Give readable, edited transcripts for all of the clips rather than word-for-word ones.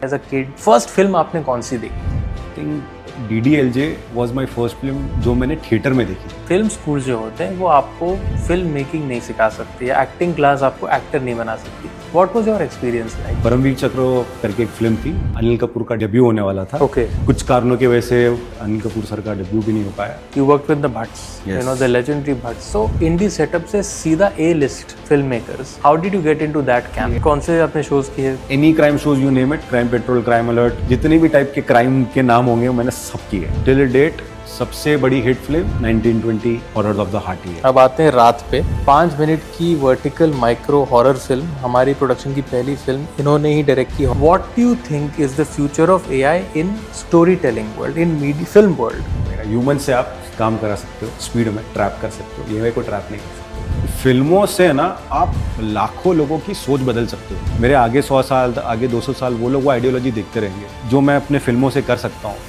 As a kid first film आपने कौन सी देखी? I think DDLJ was my first film जो मैंने थिएटर में देखी। फिल्म स्कूल जो होते हैं वो आपको फिल्म मेकिंग नहीं सिखा सकती है, एक्टिंग क्लास आपको एक्टर नहीं बना सकती। What was your experience like? Paramvir Chakra करके एक फिल्म थी, अनिल कपूर का डेब्यू होने वाला था। Okay. कुछ कारणों की वजह से अनिल कपूर सर का डेब्यू भी नहीं हो पाया। You worked with the Bhatts, Yes. you know the legendary Bhatts. So indie setup से सीधा A-list filmmakers. How did you get into that camp? कौन से आपने shows किए? Any crime shows you name it, crime petrol, crime alert, जितने भी type के crime के नाम होंगे मैंने सब किए। टिल डेट सबसे बड़ी hit film 1920 horrors of the heart है। अब आते हैं रात पे। 5 मिनट की वर्टिकल माइक्रो हॉरर फिल्म, हमारी प्रोडक्शन की पहली फिल्म इन्होंने ही डायरेक्ट की। What do you think is the future of AI in story telling world, in media film world? Human से आप काम करा सकते हो, स्पीड में ट्रैप कर सकते हो, ये को ट्रैप नहीं कर सकते। फिल्मों से ना आप लाखों लोगों की सोच बदल सकते हो। मेरे आगे 100 साल, आगे 200 साल वो लोग वो आइडियोलॉजी देखते रहेंगे जो मैं अपने फिल्मों से कर सकता हूँ।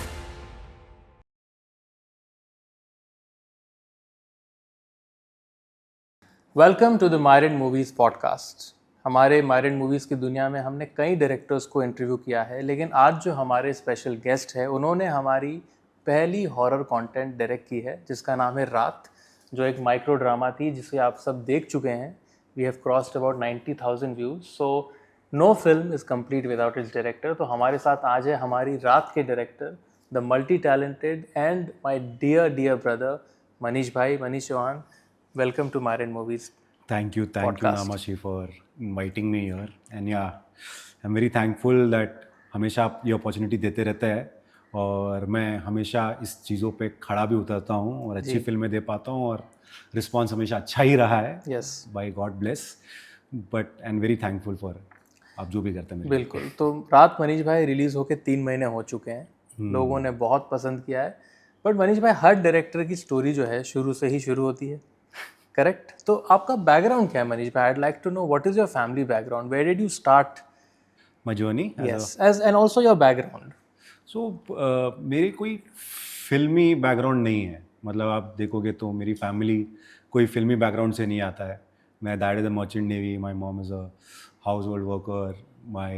Welcome to the Myron Movies podcast. हमारे मायरन मूवीज़ की दुनिया में हमने कई डायरेक्टर्स को इंटरव्यू किया है, लेकिन आज जो हमारे स्पेशल गेस्ट है उन्होंने हमारी पहली हॉरर कंटेंट डायरेक्ट की है जिसका नाम है रात, जो एक माइक्रो ड्रामा थी जिसे आप सब देख चुके हैं। We have crossed about 90,000 views, so no film is complete without its director. तो हमारे साथ आज है हमारी रात के director, the multi talented and my dear brother Manish भाई, Manish Chauhan. Welcome to Marin Movies. Thank you, podcast. Namashi, for inviting me here. And yeah, I'm very thankful that हमेशा आप ये अपॉर्चुनिटी देते रहते हैं और मैं हमेशा इस चीज़ों पे खड़ा भी उतरता हूँ और अच्छी फिल्में दे पाता हूँ और रिस्पॉन्स हमेशा अच्छा ही रहा है। Yes. Bye God bless, but and very thankful for आप जो भी करते हैं। बिल्कुल। तो रात मनीष भाई रिलीज़ होके 3 महीने हो चुके हैं, लोगों ने बहुत पसंद किया है। बट मनीष भाई, हर डायरेक्टर की स्टोरी जो है शुरू से ही शुरू होती है, करेक्ट? तो आपका बैकग्राउंड क्या है मनीष भाई? I'd like to know what is your family background? Where did you start? My journey? Yes, and also your background. So मेरी कोई फिल्मी बैकग्राउंड नहीं है। मतलब आप देखोगे तो मेरी फैमिली कोई फिल्मी बैकग्राउंड से नहीं आता है। My dad is a merchant navy, my mom is a household worker, my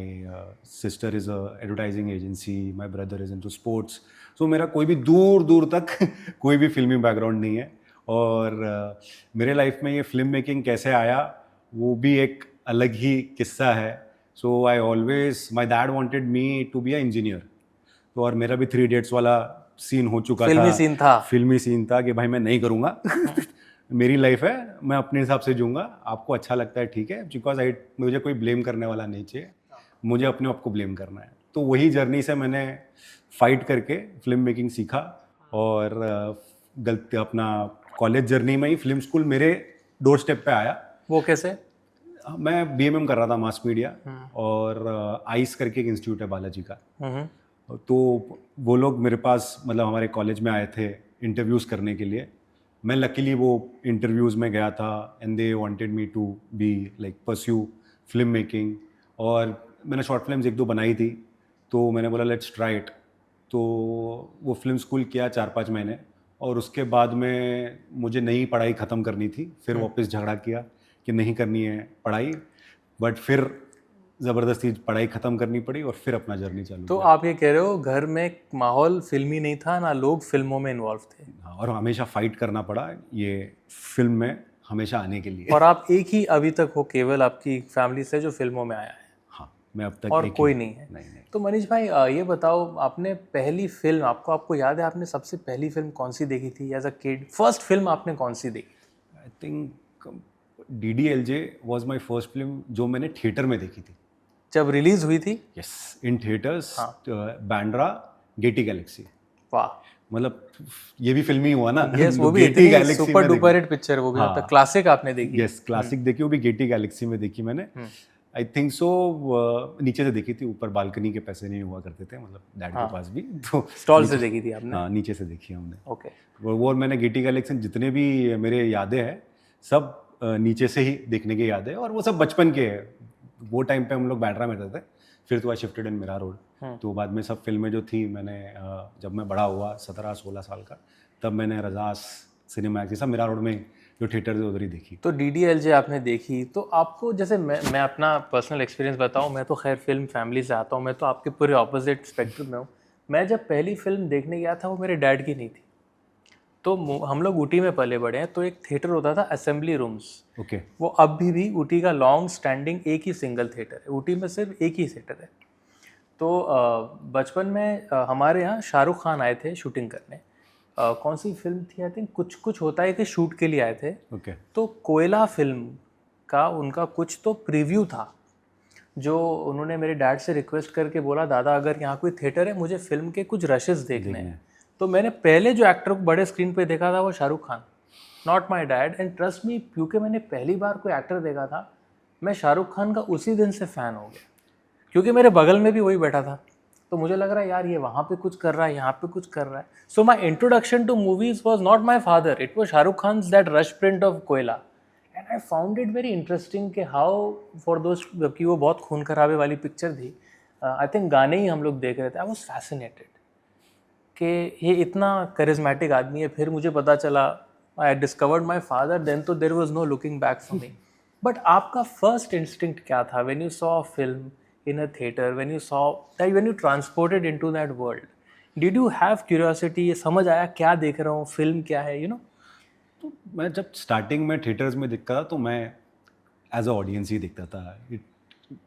sister is a advertising agency, my brother is into sports. So मेरा कोई भी दूर दूर तक कोई भी फिल्मी बैकग्राउंड नहीं है। और मेरे लाइफ में ये फिल्म मेकिंग कैसे आया वो भी एक अलग ही किस्सा है। So I always, my dad wanted me to be a engineer. तो और मेरा भी 3 इडियट्स वाला सीन हो चुका था, फिल्मी सीन था कि भाई मैं नहीं करूँगा मेरी लाइफ है, मैं अपने हिसाब से जीऊँगा, आपको अच्छा लगता है ठीक है, बिकॉज मुझे कोई ब्लेम करने वाला नहीं चाहिए, मुझे अपने आप को ब्लेम करना है। तो वही जर्नी से मैंने फाइट करके फिल्म मेकिंग सीखा और गलती अपना कॉलेज जर्नी में ही फिल्म स्कूल मेरे डोर स्टेप पे आया। वो कैसे? मैं BMM कर रहा था मास मीडिया और आइस करके एक इंस्टीट्यूट है बालाजी का। तो वो लोग मेरे पास मतलब हमारे कॉलेज में आए थे इंटरव्यूज़ करने के लिए। मैं लकीली वो इंटरव्यूज़ में गया था and they wanted me to be like pursue film making. और मैंने शॉर्ट फिल्म्स 1-2 बनाई थी, तो मैंने बोला लेट्स ट्राई इट। तो वो फिल्म स्कूल किया 4-5 महीने और उसके बाद में मुझे नई पढ़ाई ख़त्म करनी थी। फिर वापस झगड़ा किया कि नहीं करनी है पढ़ाई, बट फिर ज़बरदस्ती पढ़ाई ख़त्म करनी पड़ी और फिर अपना जर्नी चालू। तो आप ये कह रहे हो घर में माहौल फिल्मी नहीं था, ना लोग फिल्मों में इन्वॉल्व थे? हाँ, और हमेशा फाइट करना पड़ा ये फिल्म में हमेशा आने के लिए। और आप एक ही अभी तक हो केवल आपकी फैमिली से जो फिल्मों में आया है? हाँ, मैं अब तक और एक कोई ही, नहीं है? नहीं। तो मनीष भाई ये बताओ, आपने पहली फिल्म, आपको याद है आपने सबसे पहली फिल्म कौन सी देखी थी as a kid? First film आपने कौन सी देखी? I think DDLJ was my first film जो मैंने थिएटर में देखी थी। जब रिलीज हुई थी? Yes, in theatres, Bandra, Getty Galaxy. वाह, मतलब ये भी फिल्मी हुआ ना। यस, वो भी गेटी इतनी गैलेक्सी सुपर में डुपर हिट पिक्चर, वो भी हाँ, मतलब क्लासिक आपने देखी? यस, क्लासिक देखी, वो भी गेटी गैलेक्सी में देखी मैंने। आई थिंक सो नीचे से देखी थी, ऊपर बालकनी के पैसे नहीं हुआ करते थे मतलब डैड के पास भी, तो स्टॉल से देखी थी आपने? हाँ, नीचे से देखी हमने। ओके। वो मैंने गेटी गैलेक्सी जितने भी मेरे यादें हैं सब नीचे से ही देखने की यादें हैं और वो सब बचपन के हैं। वो टाइम पे हम लोग बैंड्रा में रहते थे, फिर तो I shifted in Mira Road. तो बाद में सब फिल्में जो थी मैंने जब मैं बड़ा हुआ 17-16 साल का, तब मैंने रजास सिनेमा ये सब मीरा रोड में जो थिएटर से उधर ही देखी। तो DDLJ आपने देखी, तो आपको जैसे मैं अपना पर्सनल एक्सपीरियंस बताऊं, मैं तो खैर फिल्म फैमिली से आता हूं, मैं तो आपके पूरे ऑपोजिट स्पेक्ट्रम में हूं। मैं जब पहली फिल्म देखने गया था वो मेरे डैड की नहीं थी। तो हम लोग ऊटी में पले बड़े हैं, तो एक थिएटर होता था असेंबली रूम्स। ओके। वो अभी भी ऊटी का लॉन्ग स्टैंडिंग एक ही सिंगल थिएटर है, ऊटी में सिर्फ एक ही थिएटर है। तो बचपन में हमारे यहाँ शाहरुख खान आए थे शूटिंग करने। कौन सी फिल्म थी, आई थिंक कुछ कुछ होता है कि शूट के लिए आए थे। ओके। तो कोयला फिल्म का उनका कुछ तो प्रीव्यू था, जो उन्होंने मेरे डैड से रिक्वेस्ट करके बोला, दादा अगर यहाँ कोई थिएटर है, मुझे फिल्म के कुछ रशेस देखने हैं। तो मैंने पहले जो एक्टर को बड़े स्क्रीन पे देखा था वो Shahrukh Khan, not my dad. And trust me, क्योंकि मैंने पहली बार कोई एक्टर देखा था, मैं शाहरुख खान का उसी दिन से फ़ैन हो गया, क्योंकि मेरे बगल में भी वही बैठा था। तो मुझे लग रहा है यार ये वहाँ पे कुछ कर रहा है, यहाँ पे कुछ कर रहा है। So my introduction to movies was not my father, it was Shah Rukh Khan that rush print of Koyla. And I found it very interesting कि हाउ फॉर दोस्त, कि वो बहुत खून खराबे वाली पिक्चर थी। आई थिंक गाने ही हम लोग देख रहे थे। आई वॉज फैसिनेटेड कि ये इतना करिज्मेटिक आदमी है। फिर मुझे पता चला, I discovered my father, then तो there was no looking back for me. But आपका फर्स्ट इंस्टिंक्ट क्या था when you saw a film in a theater, when you saw that, when you transported into that world, did you have curiosity? ये समझ आया क्या देख रहा हूँ, फिल्म क्या है, तो मैं जब स्टार्टिंग में थिएटर्स में दिखता था तो मैं एज अ ऑडियंस ही दिखता था।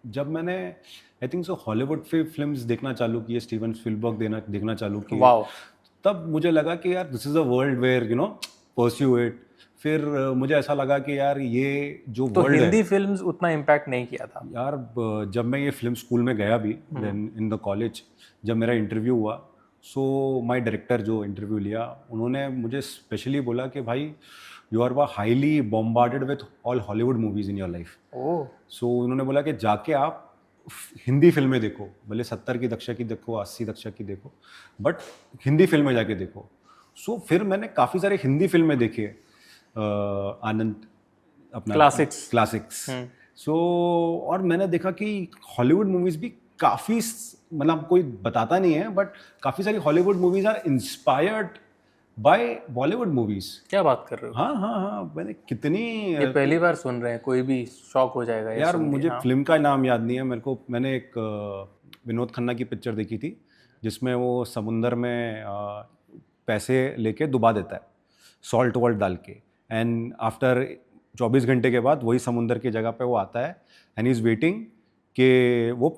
जब मैंने आई थिंक सो हॉलीवुड फिल्म्स देखना चालू किए, स्टीवन स्पिलबर्ग देखना चालू किए, वाओ, तब मुझे लगा कि यार this is a world where pursue it. फिर मुझे ऐसा लगा कि यार ये जो तो वर्ल्ड है, हिंदी फिल्म्स उतना इम्पैक्ट नहीं किया था। यार जब मैं ये फिल्म स्कूल में गया भी, देन इन द कॉलेज जब मेरा इंटरव्यू हुआ, सो माय डायरेक्टर जो इंटरव्यू लिया, उन्होंने मुझे स्पेशली बोला कि भाई you are highly bombarded with all Hollywood movies in your life. Oh, so उन्होंने बोला कि जाके आप हिंदी फिल्में देखो, भले 70 की दशक की देखो, 80 दशक की देखो, बट हिंदी फिल्में जाके देखो। सो फिर मैंने काफ़ी सारे हिंदी फिल्में देखे, आनंद अपना क्लासिक्स। सो और मैंने देखा कि हॉलीवुड मूवीज़ भी काफ़ी, मतलब कोई बताता नहीं है, बट काफ़ी सारी Hollywood movies are inspired by Bollywood movies. क्या बात कर रहे हो? हाँ हाँ हाँ, मैंने कितनी, ये पहली बार सुन रहे हैं, कोई भी शॉक हो जाएगा ये यार सुन के। मुझे हाँ। फिल्म का नाम याद नहीं है मेरे को। मैंने एक विनोद खन्ना की पिक्चर देखी थी जिसमें वो समुंदर में पैसे लेके डुबा देता है सॉल्ट वॉल्ट डाल के, एंड आफ्टर 24 घंटे के बाद वही समुंदर की जगह पे वो आता है एंड इज़ वेटिंग कि वो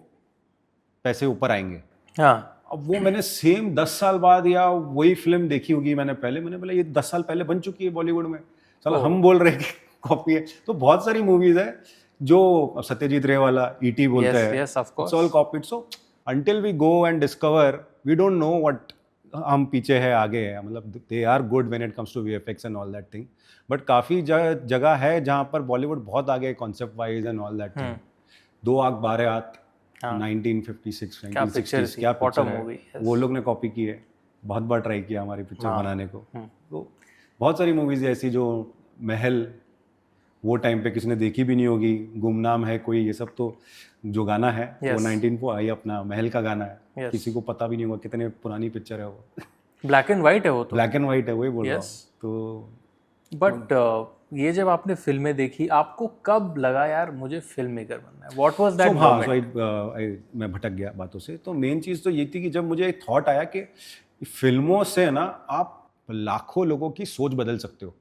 पैसे ऊपर आएंगे। हाँ, अब वो मैंने सेम 10 साल बाद या वही फिल्म देखी होगी मैंने पहले, मैंने बोला ये 10 साल पहले बन चुकी है बॉलीवुड में, चलो हम बोल रहे हैं कि कॉपी है। तो बहुत सारी मूवीज है जो सत्यजीत रे वाला ईटी बोलते हैं, yes, of course. It's all copied. So until we go and discover we don't know what हम पीछे है आगे है, मतलब they are good when it comes to VFX and all that thing, but काफ़ी जगह है जहाँ पर बॉलीवुड बहुत आगे है concept wise and all that thing. दो आंख बारह हाथ 1956 1960 क्या पिक्चर है, वो लोग ने कॉपी की है, बहुत बार ट्राई किया हमारी पिक्चर बनाने को। तो बहुत सारी मूवीज ऐसी जो महल वो टाइम पे किसी ने देखी भी नहीं होगी, गुमनाम है कोई, ये सब तो जो गाना है वो 19 को आई अपना महल का गाना है, किसी को पता भी नहीं होगा कितने पुरानी पिक्चर है वो। ब्लैक एंड वाइट है वो तो। ब्लैक एंड वाइट है, वही बोल रहा हूँ। तो बट ये जब आपने फिल्में देखी, आपको कब लगा यार मुझे फिल्म मेकर बनना है? What was that moment? मैं भटक गया बातों से। तो मेन चीज़ तो ये थी कि जब मुझे एक थॉट आया कि फिल्मों से ना आप लाखों लोगों की सोच बदल सकते हो।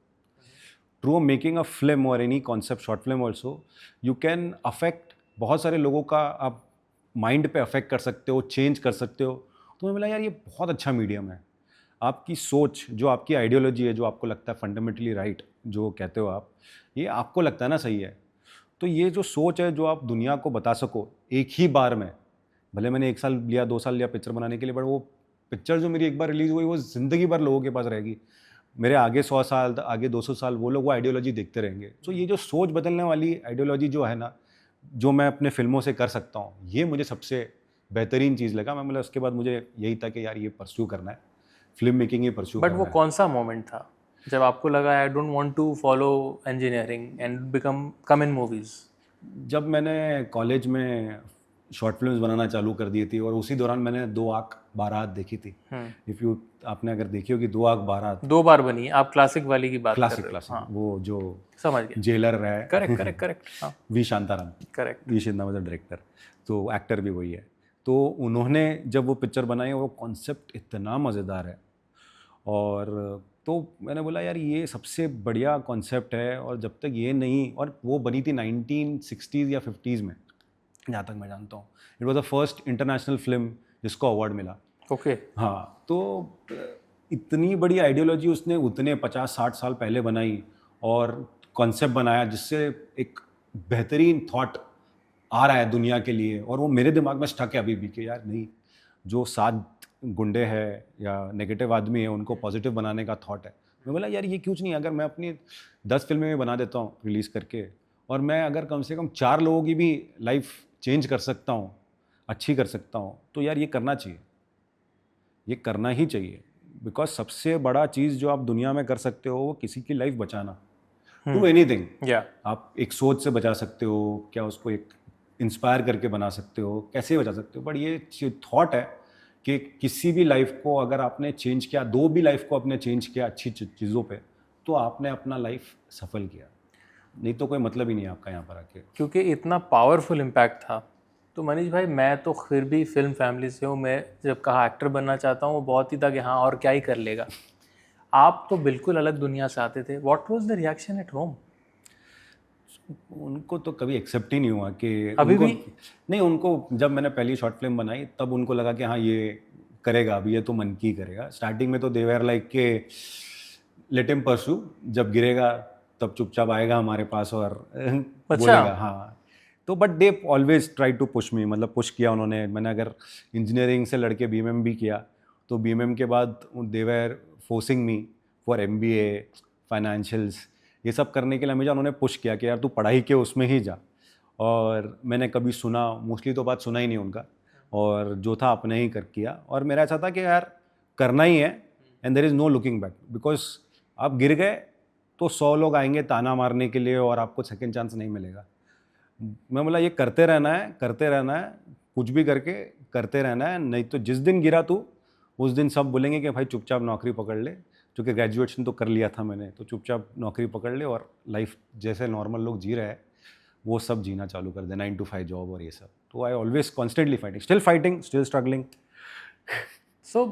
थ्रू मेकिंग अ फिल्म और any concept short film also you can affect बहुत सारे लोगों का, आप माइंड पे अफेक्ट कर सकते हो, चेंज कर सकते हो। तो मुझे मिला यार ये बहुत अच्छा मीडियम है। आपकी सोच, जो आपकी आइडियोलॉजी है, जो आपको लगता है फंडामेंटली राइट जो कहते हो आप, ये आपको लगता है ना सही है, तो ये जो सोच है जो आप दुनिया को बता सको एक ही बार में, भले मैंने 1 साल लिया 2 साल लिया पिक्चर बनाने के लिए, बट वो पिक्चर जो मेरी एक बार रिलीज़ हुई वो ज़िंदगी भर लोगों के पास रहेगी। मेरे आगे 100 साल, आगे 200 साल वो लोग वो आइडियोलॉजी देखते रहेंगे। तो ये जो सोच बदलने वाली आइडियोलॉजी जो है ना, जो मैं अपने फिल्मों से कर सकता हूँ, ये मुझे सबसे बेहतरीन चीज़ लगा। मैं मतलब उसके बाद मुझे यही था कि यार ये परस्यू करना है, फिल्म मेकिंग ही परस्यू करना है। बट वो कौन सा मोमेंट था जब आपको लगा I don't want to follow engineering and come in movies? जब मैंने कॉलेज में शॉर्ट फिल्म्स बनाना चालू कर दी थी और उसी दौरान मैंने 2 आंख बारात देखी थी। इफ़ यू आपने अगर देखी होगी 2 आंख बारात, 2 बार बनी, आप क्लासिक वाली की बात कर क्लासिक रहे हो। क्लासिक हाँ, वो जो समझ गया। जेलर है, करेक्ट करेक्ट करेक्ट। हाँ, वी शांताराम, करेक्ट। वी शिंदा मतलब डायरेक्टर, तो एक्टर भी वही है। तो उन्होंने जब वो पिक्चर बनाई, वो कॉन्सेप्ट इतना मज़ेदार है और तो मैंने बोला यार ये सबसे बढ़िया कॉन्सेप्ट है और जब तक ये नहीं, और वो बनी थी 1960s या 50s में जहाँ तक मैं जानता हूँ। It was the first international film जिसको अवार्ड मिला। ओके। हाँ, तो इतनी बड़ी आइडियोलॉजी उसने उतने 50-60 साल पहले बनाई और कॉन्सेप्ट बनाया जिससे एक बेहतरीन थॉट आ रहा है दुनिया के लिए, और वो मेरे दिमाग में स्टक है अभी भी कि यार नहीं, जो 7 गुंडे हैं या नेगेटिव आदमी है उनको पॉजिटिव बनाने का थॉट है। मैं बोला यार ये क्यों नहीं, अगर मैं अपनी 10 फिल्में में बना देता हूँ रिलीज़ करके, और मैं अगर कम से कम 4 लोगों की भी लाइफ चेंज कर सकता हूँ, अच्छी कर सकता हूँ, तो यार ये करना चाहिए, ये करना ही चाहिए। बिकॉज सबसे बड़ा चीज़ जो आप दुनिया में कर सकते हो वो किसी की लाइफ बचाना। डू एनीथिंग, या आप एक सोच से बचा सकते हो, क्या उसको एक इंस्पायर करके बना सकते हो, कैसे बचा सकते हो, बट ये थॉट है कि किसी भी लाइफ को अगर आपने चेंज किया, 2 भी लाइफ को आपने चेंज किया अच्छी चीज़ों पे, तो आपने अपना लाइफ सफल किया, नहीं तो कोई मतलब ही नहीं है आपका यहाँ पर आके। क्योंकि इतना पावरफुल इम्पैक्ट था। तो मनीष भाई, मैं तो फिर भी फिल्म फैमिली से हूँ। मैं जब कहा एक्टर बनना चाहता हूँ, वो बहुत ही था कि हाँ और क्या ही कर लेगा। आप तो बिल्कुल अलग दुनिया से आते थे। What was the reaction at home? उनको तो कभी एक्सेप्ट ही नहीं हुआ कि अभी उनको भी? नहीं, उनको जब मैंने पहली शॉर्ट फिल्म बनाई तब उनको लगा कि हाँ ये करेगा, अभी ये तो मन की करेगा। स्टार्टिंग में तो दे वर लाइक के लेट हिम परस्यू, जब गिरेगा तब चुपचाप आएगा हमारे पास और बोलेगा हाँ। तो but they always try to push me, मतलब पुश किया उन्होंने। मैंने अगर इंजीनियरिंग से लड़के बीएमएम भी किया, तो बीएमएम के बाद they were forcing me for MBA, financials, ये सब करने के लिए हमेशा उन्होंने पुश किया कि यार तू पढ़ाई के उसमें ही जा। और मैंने कभी सुना, मोस्टली तो बात सुना ही नहीं उनका, और जो था अपने ही कर किया। और मेरा ऐसा था कि यार करना ही है, and there is no looking back, because आप गिर गए तो 100 लोग आएंगे ताना मारने के लिए और आपको सेकंड चांस नहीं मिलेगा। मैं बोला ये करते रहना है, करते रहना है, कुछ भी करके करते रहना है, नहीं तो जिस दिन गिरा तू उस दिन सब बोलेंगे कि भाई चुपचाप नौकरी पकड़ ले, क्योंकि ग्रेजुएशन तो कर लिया था मैंने, तो चुपचाप नौकरी पकड़ ले और लाइफ जैसे नॉर्मल लोग जी रहे हैं वो सब जीना चालू कर दे, 9 to 5 जॉब और ये सब। तो I always constantly fighting, still struggling. So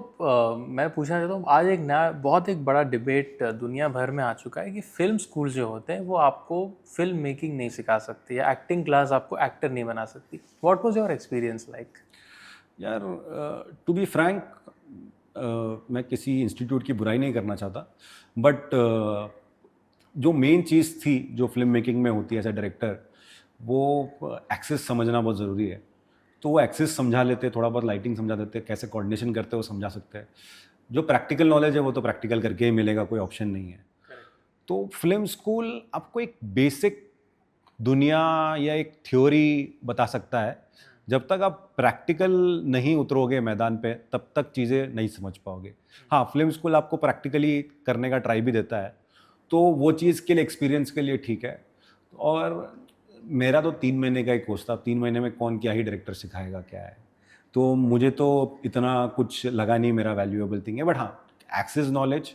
मैं पूछना चाहता हूँ, आज एक नया बहुत एक बड़ा डिबेट दुनिया भर में आ चुका है कि फिल्म स्कूल जो होते हैं वो आपको फिल्म मेकिंग नहीं सिखा सकती, या एक्टिंग क्लास आपको एक्टर नहीं बना सकती। What was your experience like? यार टू बी फ्रैंक, मैं किसी इंस्टीट्यूट की बुराई नहीं करना चाहता, बट जो मेन चीज़ थी जो फिल्म मेकिंग में होती है एज ए डायरेक्टर, वो एक्सेस समझना बहुत ज़रूरी है। तो वो एक्सेस समझा लेते, थोड़ा बहुत लाइटिंग समझा देते, कैसे कोऑर्डिनेशन करते हैं वो समझा सकते हैं। जो प्रैक्टिकल नॉलेज है वो तो प्रैक्टिकल करके ही मिलेगा, कोई ऑप्शन नहीं है। तो फिल्म स्कूल आपको एक बेसिक दुनिया या एक थ्योरी बता सकता है। जब तक आप प्रैक्टिकल नहीं उतरोगे मैदान पे तब तक चीज़ें नहीं समझ पाओगे। हाँ, फिल्म स्कूल आपको प्रैक्टिकली करने का ट्राई भी देता है, तो वो चीज़ के लिए, एक्सपीरियंस के लिए ठीक है। और मेरा तो 3 महीने का ही कोर्स था, 3 महीने में कौन क्या ही डायरेक्टर सिखाएगा क्या है, तो मुझे तो इतना कुछ लगा नहीं मेरा वैल्यूएबल थिंग है। बट हाँ, एक्सेस नॉलेज,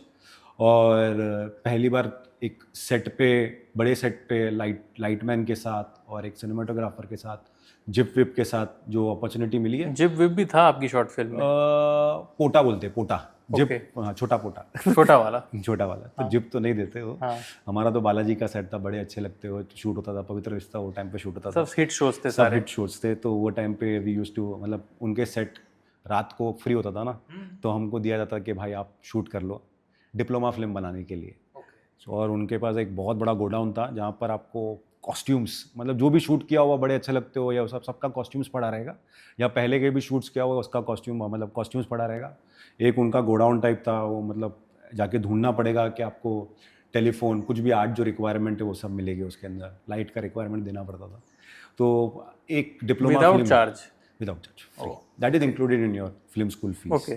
और पहली बार एक सेट पे, बड़े सेट पे लाइटमैन के साथ और एक सिनेमाटोग्राफर के साथ, जिप विप के साथ जो अपॉर्चुनिटी मिली है। जिप विप भी था आपकी शॉर्ट फिल्म में? पोटा बोलते हैं, पोटा, जिप, हाँ छोटा पोटा छोटा वाला। छोटा वाला, तो जिप तो नहीं देते हो। हाँ। हमारा तो बालाजी का सेट था, बड़े अच्छे लगते हो, शूट होता था, पवित्र रिश्ता वो टाइम पे शूट होता था, सब हिट शोज थे सब सारे। हिट शोज थे। तो वो टाइम पे वी यूज्ड टू, मतलब उनके सेट रात को फ्री होता था ना, तो हमको दिया जाता कि भाई आप शूट कर लो डिप्लोमा फिल्म बनाने के लिए। और उनके पास एक बहुत बड़ा गोडाउन था जहाँ पर आपको कॉस्ट्यूम्स, मतलब जो भी शूट किया हुआ बड़े अच्छे लगते हो या सबका कॉस्ट्यूम्स पड़ा रहेगा, या पहले के भी शूट्स किया हुआ उसका कॉस्ट्यूम, मतलब कॉस्ट्यूम्स पड़ा रहेगा। एक उनका गोडाउन टाइप था, वो मतलब जाके ढूंढना पड़ेगा कि आपको टेलीफोन, कुछ भी आर्ट जो रिक्वायरमेंट है वो सब मिलेगी उसके अंदर, लाइट का रिक्वायरमेंट देना पड़ता था। तो एक diploma without charge? Without charge, that is included in your film school fees. Okay.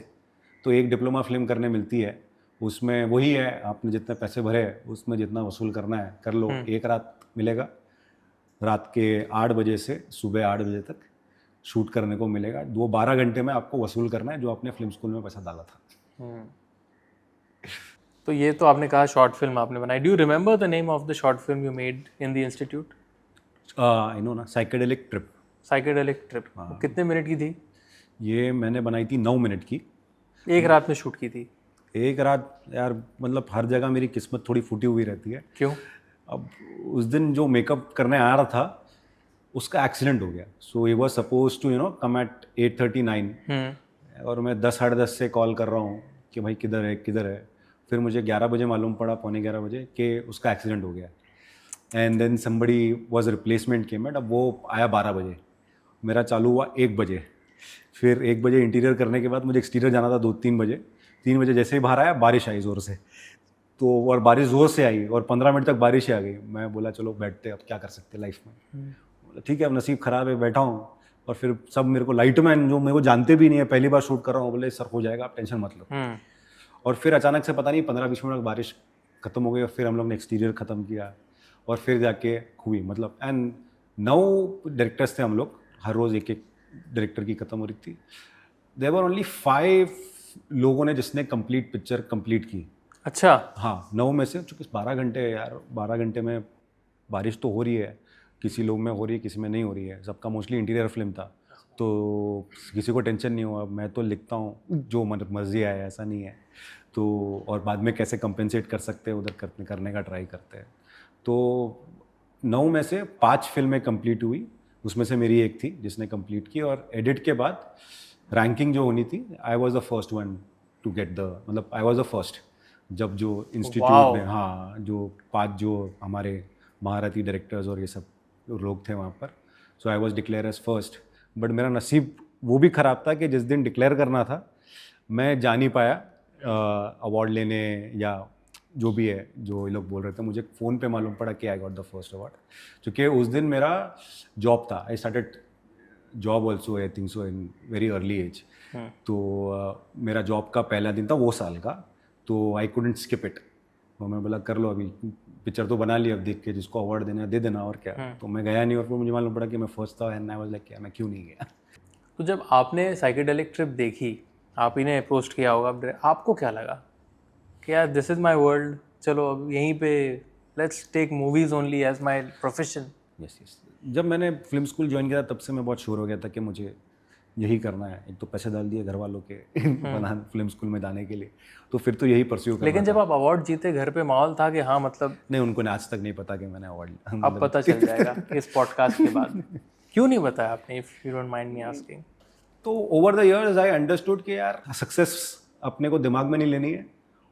तो एक डिप्लोमा फिल्म करने मिलती है, उसमें वही है, आपने जितने पैसे भरे उसमें जितना वसूल करना है कर लो। एक रात मिलेगा, रात के 8 बजे से सुबह 8 बजे तक, शूट करने को मिलेगा, वो 12 घंटे में आपको वसूल करना है जो आपने फिल्म स्कूल में पैसा डाला था। तो ये तो आपने कहा शॉर्ट फिल्म आपने बनाई। Do you remember the name of the short film you made in the institute? I know ना, साइकेडेलिक ट्रिप। Psychedelic trip. कितने मिनट की थी? ये मैंने बनाई थी 9 मिनट की। एक रात में शूट की थी? एक रात यार, मतलब हर जगह मेरी किस्मत थोड़ी फूटी हुई रहती है। क्यों? अब उस दिन जो मेकअप करने आ रहा था उसका एक्सीडेंट हो गया। So he was suppose to come at 8:39 और मैं 10 साढ़े 10 से कॉल कर रहा हूँ कि भाई किधर है किधर है। फिर मुझे 11 बजे मालूम पड़ा, पौने 11 बजे, कि उसका एक्सीडेंट हो गया। And then somebody was replacement came at. अब वो आया 12 बजे, मेरा चालू हुआ 1 बजे। फिर 1 बजे इंटीरियर करने के बाद मुझे एक्सटीरियर जाना था 2-3 बजे। 3 बजे जैसे ही बाहर आया बारिश आई ज़ोर से, तो और बारिश ज़ोर से आई और 15 मिनट तक बारिश ही आ गई। मैं बोला चलो बैठते, अब क्या कर सकते लाइफ में। ठीक है, अब नसीब ख़राब है, बैठा हूँ। और फिर सब मेरे को लाइटमैन जो मेरे को जानते भी नहीं है, पहली बार शूट कर रहा हूँ, बोले सर हो जाएगा, आप टेंशन मत लो। और फिर अचानक से पता नहीं 15-20 मिनट बारिश ख़त्म हो गई और फिर हम लोग ने एक्सटीरियर ख़त्म किया और फिर जाके हुई, मतलब। एंड 9 डायरेक्टर्स थे हम लोग, हर रोज़ एक एक डायरेक्टर की ख़त्म हो रही थी। देयर वर ओनली 5 लोगों ने जिसने कंप्लीट पिक्चर कंप्लीट की। अच्छा। हाँ, 9 में से, चूँकि 12 घंटे यार, 12 घंटे में बारिश तो हो रही है, किसी लोग में हो रही है, किसी में नहीं हो रही है। सबका मोस्टली इंटीरियर फिल्म था, तो किसी को टेंशन नहीं हुआ। मैं तो लिखता हूँ जो मर्जी आए, ऐसा नहीं है। तो और बाद में कैसे कंपेंसेट कर सकते हैं उधर करने का ट्राई करते हैं। तो 9 में से 5 फिल्में कंप्लीट हुई, उसमें से मेरी एक थी जिसने कंप्लीट की। और एडिट के बाद रैंकिंग जो होनी थी, I was the first one to get the, मतलब आई वॉज द फर्स्ट। जब जो इंस्टीट्यूट में, हाँ, जो 5 जो हमारे महारथी डायरेक्टर्स और ये सब लोग थे वहाँ पर, so I was declare as first. But मेरा नसीब वो भी ख़राब था कि जिस दिन डिक्लेयर करना था मैं जा नहीं पाया अवार्ड लेने, या जो भी है जो ये लोग बोल रहे थे। मुझे फ़ोन पे मालूम पड़ा कि I got the first award, क्योंकि उस दिन मेरा जॉब था। I started job also, I think so, in very early age. तो मेरा जॉब का पहला दिन था वो साल का, तो आई कुडंट स्किप इट। तो मैं बोला कर लो, अभी पिक्चर तो बना ली, अब देख के जिसको अवार्ड देना दे देना, और क्या। तो मैं गया नहीं और फिर मुझे मालूम पड़ा कि मैं फर्स्ट था एंड आई वाज लाइक, मैं क्यों नहीं गया। तो जब आपने साइकेडेलिक ट्रिप देखी, आप ही ने अप्रोच किया होगा, आपको क्या लगा कि यार दिस इज़ माय वर्ल्ड, चलो अब यहीं पे let's take movies only as my profession? Yes. जब मैंने फिल्म स्कूल ज्वाइन किया तब से मैं बहुत श्योर हो गया था कि मुझे यही करना है। एक तो पैसे डाल दिए घर वालों के बना फिल्म स्कूल में जाने के लिए, तो फिर तो यही परस्यू करना। लेकिन जब आप अवार्ड जीते, घर पे माहौल था कि हाँ, मतलब? नहीं, उनको आज तक नहीं पता कि मैंने अवार्ड लिया। अब पता चल जाएगा इस पॉडकास्ट के बाद। क्यों नहीं बताया आपने, if you don't mind me asking? तो over the years I understood कि यार सक्सेस अपने को दिमाग में नहीं लेनी है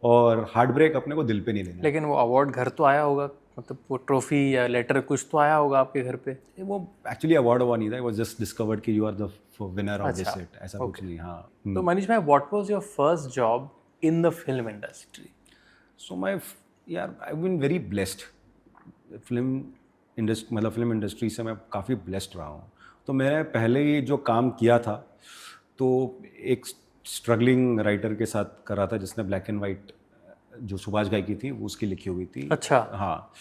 और हार्ट ब्रेक अपने को दिल पे नहीं लेना है। लेकिन वो अवार्ड घर तो आया होगा, मतलब वो ट्रॉफी या लेटर कुछ तो आया होगा आपके घर पे? वो एक्चुअली अवार्ड नहीं था, वो जस्ट डिस्कवर्ड कि you are the winner of this set, ऐसा कुछ नहीं। हाँ। तो मनीष भाई, what was your first job in the film industry? So my यार, I been very blessed. Film industry से मैं काफ़ी ब्लेस्ड रहा हूँ। तो मैंने पहले ही जो काम किया था, तो एक स्ट्रगलिंग राइटर के साथ कर रहा था जिसने ब्लैक एंड वाइट जो सुभाष घाई की थी उसकी लिखी हुई थी। अच्छा। हाँ,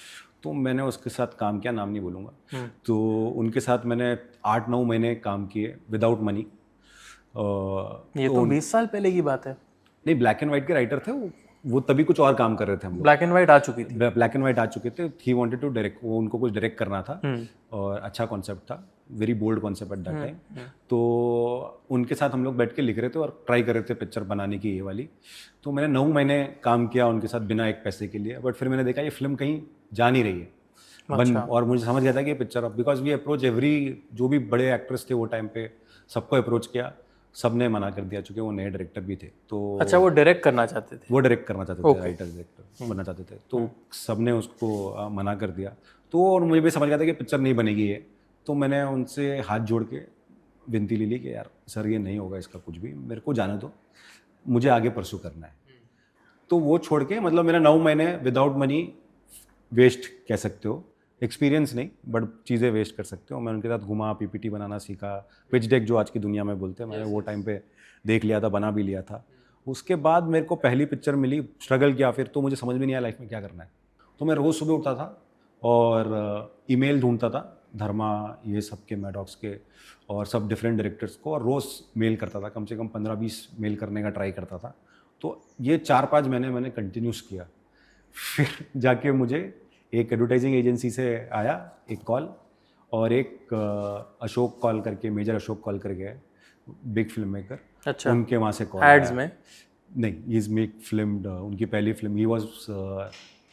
तो मैंने उसके साथ काम किया, नाम नहीं बोलूँगा। तो उनके साथ मैंने 8-9 महीने काम किए विदाउट मनी। ये तो 20 साल पहले की बात है। नहीं, ब्लैक एंड वाइट के राइटर थे वो तभी कुछ और काम कर रहे थे हम लोग। ब्लैक एंड वाइट आ चुकी थी? ब्लैक एंड वाइट आ चुके थे। ही वांटेड टू डायरेक्ट, वो उनको कुछ डायरेक्ट करना था और अच्छा कॉन्सेप्ट था, very bold concept at that time. तो उनके साथ हम लोग बैठ के लिख रहे थे और ट्राई कर रहे थे पिक्चर बनाने की, ये वाली। तो मैंने 9 महीने काम किया उनके साथ बिना एक पैसे के लिए। बट फिर मैंने देखा ये फिल्म कहीं जा नहीं रही है। अच्छा। और मुझे समझ गया था कि पिक्चर, बिकॉज वी अप्रोच एवरी, जो भी बड़े एक्ट्रेस थे वो टाइम पे, सबको अप्रोच किया, सब ने मना कर दिया, चूँकि वो नए डायरेक्टर भी थे। तो अच्छा, वो डायरेक्ट करना चाहते थे? वो डायरेक्ट करना चाहते थे, राइटर डायरेक्टर बनना चाहते थे। तो सब ने उसको मना कर दिया। तो और मुझे भी समझ गया था कि पिक्चर नहीं बनेगी ये। तो मैंने उनसे हाथ जोड़ के विनती ले ली कि यार सर ये नहीं होगा, इसका कुछ भी, मेरे को जाने दो, मुझे आगे परस्यू करना है। तो वो छोड़ के, मतलब मेरा 9 महीने विदाउट मनी वेस्ट कह सकते हो, एक्सपीरियंस नहीं बट चीज़ें वेस्ट कर सकते हो। मैं उनके साथ घुमा, पीपीटी बनाना सीखा, पिच डेक जो आज की दुनिया में बोलते हैं, मैंने वो टाइम पे देख लिया था, बना भी लिया था। उसके बाद मेरे को पहली पिक्चर मिली, स्ट्रगल किया, फिर तो मुझे समझ में नहीं आया लाइफ में क्या करना है। तो मैं रोज़ सुबह उठता था और ईमेल ढूंढता था धर्मा, ये सब के, मैडॉक्स के, और सब डिफरेंट डायरेक्टर्स को, और रोज़ मेल करता था, कम से कम 15-20 मेल करने का ट्राई करता था। तो ये 4-5 महीने मैंने कंटिन्यूस किया। फिर जाके मुझे एक एडवर्टाइजिंग एजेंसी से आया एक कॉल, और एक अशोक कॉल करके, मेजर अशोक कॉल करके है, बिग फिल्म मेकर, अच्छा, उनके वहाँ से कॉल एड्स आया। में? नहीं, ही इज़ मेक फिल्म्ड, उनकी पहली फिल्म, ही वॉज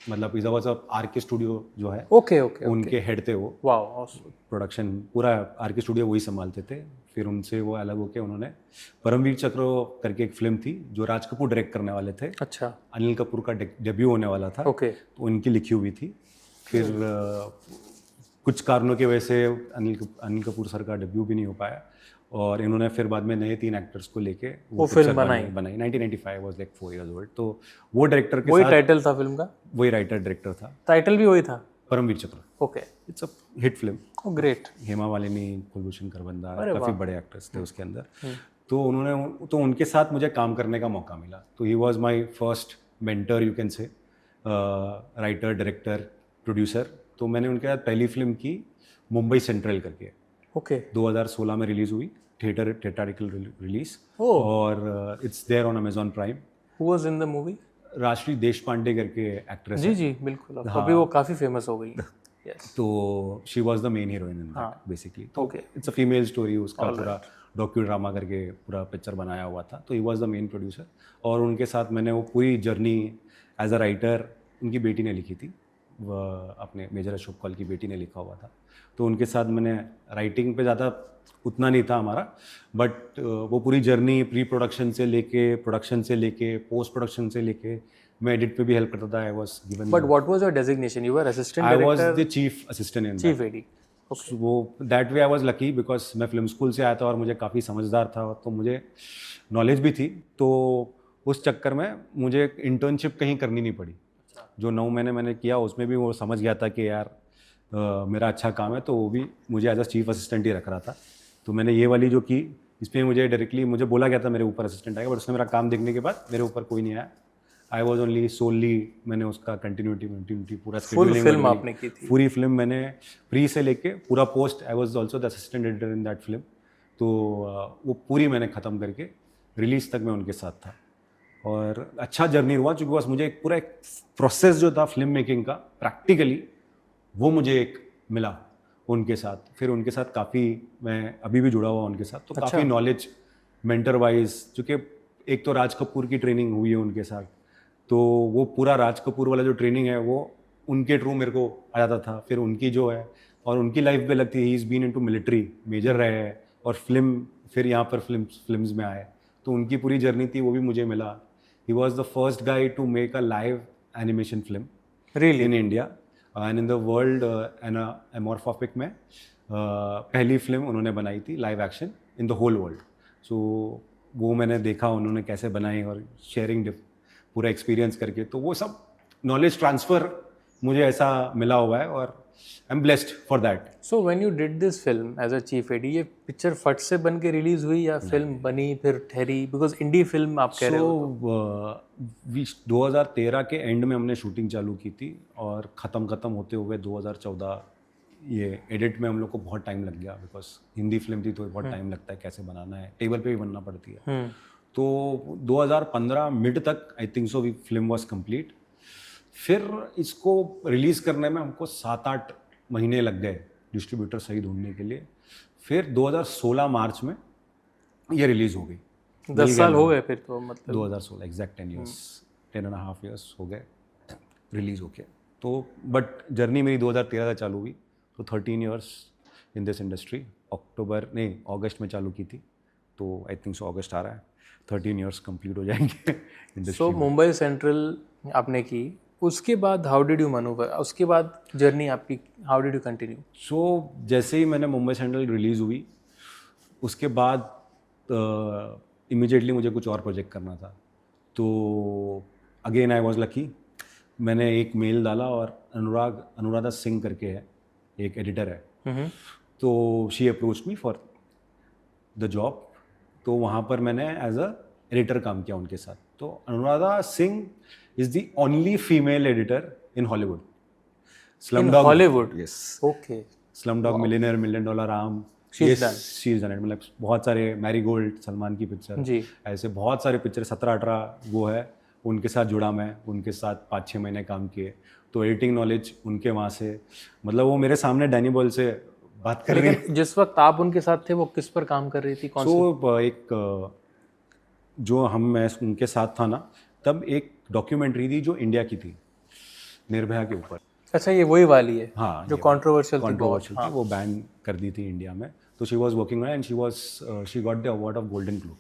मतलब इज़ वॉज आर के स्टूडियो जो है, ओके ओके, उनके हेड थे वो, वाओ, प्रोडक्शन पूरा आर के स्टूडियो वही संभालते थे। फिर उनसे वो अलग होके उन्होंने परमवीर चक्र करके एक फिल्म थी जो राज कपूर डायरेक्ट करने वाले थे, अच्छा, अनिल कपूर का डेब्यू होने वाला था, ओके, तो उनकी लिखी हुई थी। फिर कुछ कारणों की वजह से अनिल कपूर सर का डेब्यू भी नहीं हो पाया, और इन्होंने फिर बाद में नए 3 एक्टर्स को लेके वो पिक्चर फिल्म बनाई। 1995, वाज लाइक 4 years old। तो वो डायरेक्टर के वही साथ, टाइटल था फिल्म का? वही राइटर डायरेक्टर था, टाइटल भी वही था? Paramvir Chakra. Okay, it's a hit film. Oh great. Hema Malini, Kulbhushan Kharbanda, अरे काफ़ी वाह। बड़े एक्टर्स थे उसके अंदर। तो उनके साथ मुझे काम करने का मौका मिला। तो he was my first mentor, you can say, writer, director, producer. तो मैंने उनके साथ पहली फिल्म की मुंबई सेंट्रल करके, ओके, 2016 में रिलीज़ हुई, थिएटरिकल रिलीज, ओह, और it's there on Amazon Prime. Who was in the movie? Rajshri Deshpande करके एक्ट्रेस जी है, जी बिल्कुल, अब अभी वो काफ़ी फेमस हो गई। यस, तो she was the main heroine in that basically. तो okay, it's a female story, उसका पूरा डॉक्यू ड्रामा करके पूरा पिक्चर बनाया हुआ था। तो ही वॉज द मेन प्रोड्यूसर, और उनके साथ मैंने वो पूरी जर्नी एज अ राइटर, उनकी बेटी ने लिखी थी, वह अपने मेजर अशोक कॉल की बेटी ने लिखा हुआ था। तो उनके साथ मैंने राइटिंग पे ज़्यादा उतना नहीं था हमारा, बट वो पूरी जर्नी प्री प्रोडक्शन से लेके, प्रोडक्शन से लेके, पोस्ट प्रोडक्शन से लेके, मैं एडिट पे भी हेल्प करता था। I was given, but what was your designation? You were assistant I was director? The chief assistant in chief AD? वो that way I was lucky, because मैं फिल्म स्कूल से आया था और मुझे काफ़ी समझदार था, तो मुझे नॉलेज भी थी। तो उस चक्कर में मुझे इंटर्नशिप कहीं करनी नहीं पड़ी। जो 9 महीने मैंने किया उसमें भी वो समझ गया था कि यार मेरा अच्छा काम है, तो वो भी मुझे एज अ चीफ असिस्टेंट ही रख रहा था। तो मैंने ये वाली जो की, इसमें मुझे डायरेक्टली मुझे बोला गया था मेरे ऊपर असिस्टेंट आएगा, बट उसने मेरा काम देखने के बाद मेरे ऊपर कोई नहीं आया। आई वॉज ओनली सोनली, मैंने उसका कंटिन्यूटी पूरा फुल फिल्म आपने की थी? पूरी फिल्म मैंने प्री से लेके पूरा post, I was also the assistant editor in that film. तो वो पूरी मैंने ख़त्म करके रिलीज तक मैं उनके साथ था, और अच्छा जर्नी हुआ, क्योंकि बस मुझे एक पूरा एक प्रोसेस जो था फिल्म मेकिंग का प्रैक्टिकली, वो मुझे एक मिला उनके साथ। फिर उनके साथ काफ़ी, मैं अभी भी जुड़ा हुआ उनके साथ, तो काफ़ी नॉलेज मेंटर वाइज, चूँकि एक तो राज कपूर की ट्रेनिंग हुई है उनके साथ, तो वो पूरा राज कपूर वाला जो ट्रेनिंग है वो उनके थ्रू मेरे को आ जाता था। फिर उनकी जो है, और उनकी लाइफ भी लगती है, he is been into military, major रहे हैं, और फिल्म, फिर यहाँ पर फिल्म्स में आए, तो उनकी पूरी जर्नी थी, वो भी मुझे मिला। He was the first guy to make a live animation film really in India and in the world. Anamorphic में पहली फिल्म उन्होंने बनाई थी live action in the whole world. So वो मैंने देखा उन्होंने कैसे बनाई, और शेयरिंग पूरा एक्सपीरियंस करके, तो वो सब नॉलेज ट्रांसफ़र मुझे ऐसा मिला हुआ है, और I am blessed for that. So when you did this film as a chief AD, ये पिक्चर फट से बन के रिलीज हुई या फिल्म बनी फिर ठहरी? बिकॉज इंडी फिल्म आप कह रहे हो। 2013 के एंड में हमने शूटिंग चालू की थी, और ख़त्म होते हुए 2014 ये एडिट में हम लोग को बहुत टाइम लग गया, बिकॉज हिंदी फिल्म थी तो बहुत टाइम लगता है, कैसे बनाना है, टेबल पे भी बनना पड़ती है। तो 2015 मिड तक आई think so film was complete. फिर इसको रिलीज़ करने में हमको 7-8 महीने लग गए डिस्ट्रीब्यूटर सही ढूंढने के लिए। फिर 2016 मार्च में ये रिलीज़ हो गई। 10 साल हो गए फिर तो, मतलब 2016 एग्जैक्ट 10 years, 10.5 years हो गए रिलीज़ होके। तो बट जर्नी मेरी 2013 से चालू हुई, तो 13 years इन दिस इंडस्ट्री। अगस्त में चालू की थी, तो आई थिंक सो अगस्त आ रहा है, 13 years कंप्लीट हो जाएंगे इंडस्ट्री। सो मुंबई सेंट्रल आपने की, उसके बाद हाउ डिड यू मनूवर? उसके बाद जर्नी आपकी हाउ डिड यू कंटिन्यू? सो जैसे ही मैंने मुंबई सेंट्रल रिलीज़ हुई, उसके बाद इमीडिएटली मुझे कुछ और प्रोजेक्ट करना था। तो अगेन आई वाज लकी, मैंने एक मेल डाला, और अनुराधा सिंह करके है, एक एडिटर है, तो she approached me for the job. तो वहाँ पर मैंने एज अ एडिटर काम किया उनके साथ। तो Anuradha Singh is the only female editor in Hollywood. In Hollywood? Yes, okay. Slumdog millionaire, million dollar arm, She's done. She is done it. मतलब बहुत सारे, मैरीगोल्ड सलमान की पिक्चर, जी। ऐसे बहुत सारे पिक्चर 17-18 वो है, उनके साथ जुड़ा मैं, उनके साथ 5-6 महीने काम किए। तो एडिटिंग नॉलेज उनके वहाँ से, मतलब वो मेरे सामने डैनी बॉयल से बात कर रही है। लेकिन जिस वक्त आप उनके साथ थे वो किस पर काम कर रही थी, कौन सी? सो एक जो मैं उनके साथ था ना, तब एक डॉक्यूमेंट्री थी जो इंडिया की थी, निर्भया के ऊपर। अच्छा, ये वही वाली है हाँ, जो कंट्रोवर्शियल थी, कंट्रोवर्शियल थी, वो बैन कर दी थी इंडिया में। तो she was working on and she got the award of golden globe.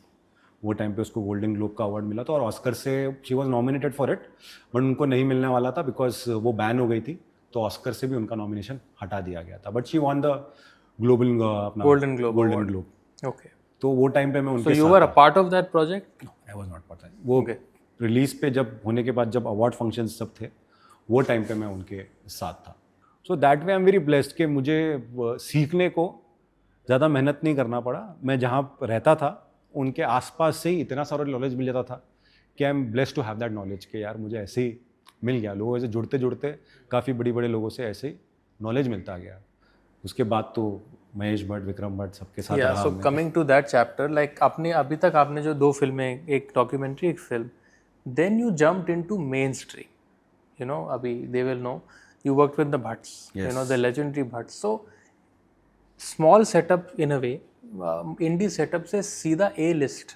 वो टाइम पे उसको गोल्डन ग्लोब का अवार्ड मिला था, और ऑस्कर से she was nominated for it, but उनको नहीं मिलने वाला था बिकॉज वो बैन हो गई थी। तो ऑस्कर से भी उनका नॉमिनेशन हटा दिया गया था, but she won the global अपना गोल्डन ग्लोब। ओके, तो वो टाइम पे मैं सो उनके you were a part of that project? I was not part. वो रिलीज पे जब होने के बाद, जब अवार्ड फंक्शन सब थे, वो टाइम पे मैं उनके साथ था। So that way I am very blessed कि मुझे सीखने को ज़्यादा मेहनत नहीं करना पड़ा। मैं जहाँ रहता था उनके आसपास से ही इतना सारा नॉलेज मिल जाता था कि I am blessed to have that knowledge, कि यार मुझे ऐसे ही मिल गया। लोगों से जुड़ते जुड़ते काफ़ी बड़े बड़े लोगों से ऐसे ही नॉलेज मिलता गया। उसके बाद तो महेश भट्ट, विक्रम भट्ट, सबके साथ रहा। So coming to that chapter, like आपने अभी तक आपने जो 2 फिल्में, एक डॉक्यूमेंट्री, एक film, then you jumped into main stream, you know, अभी they will know you worked with the Bhatts, you know, the legendary Bhatts. So small setup in a way, indie setup से सीधा A list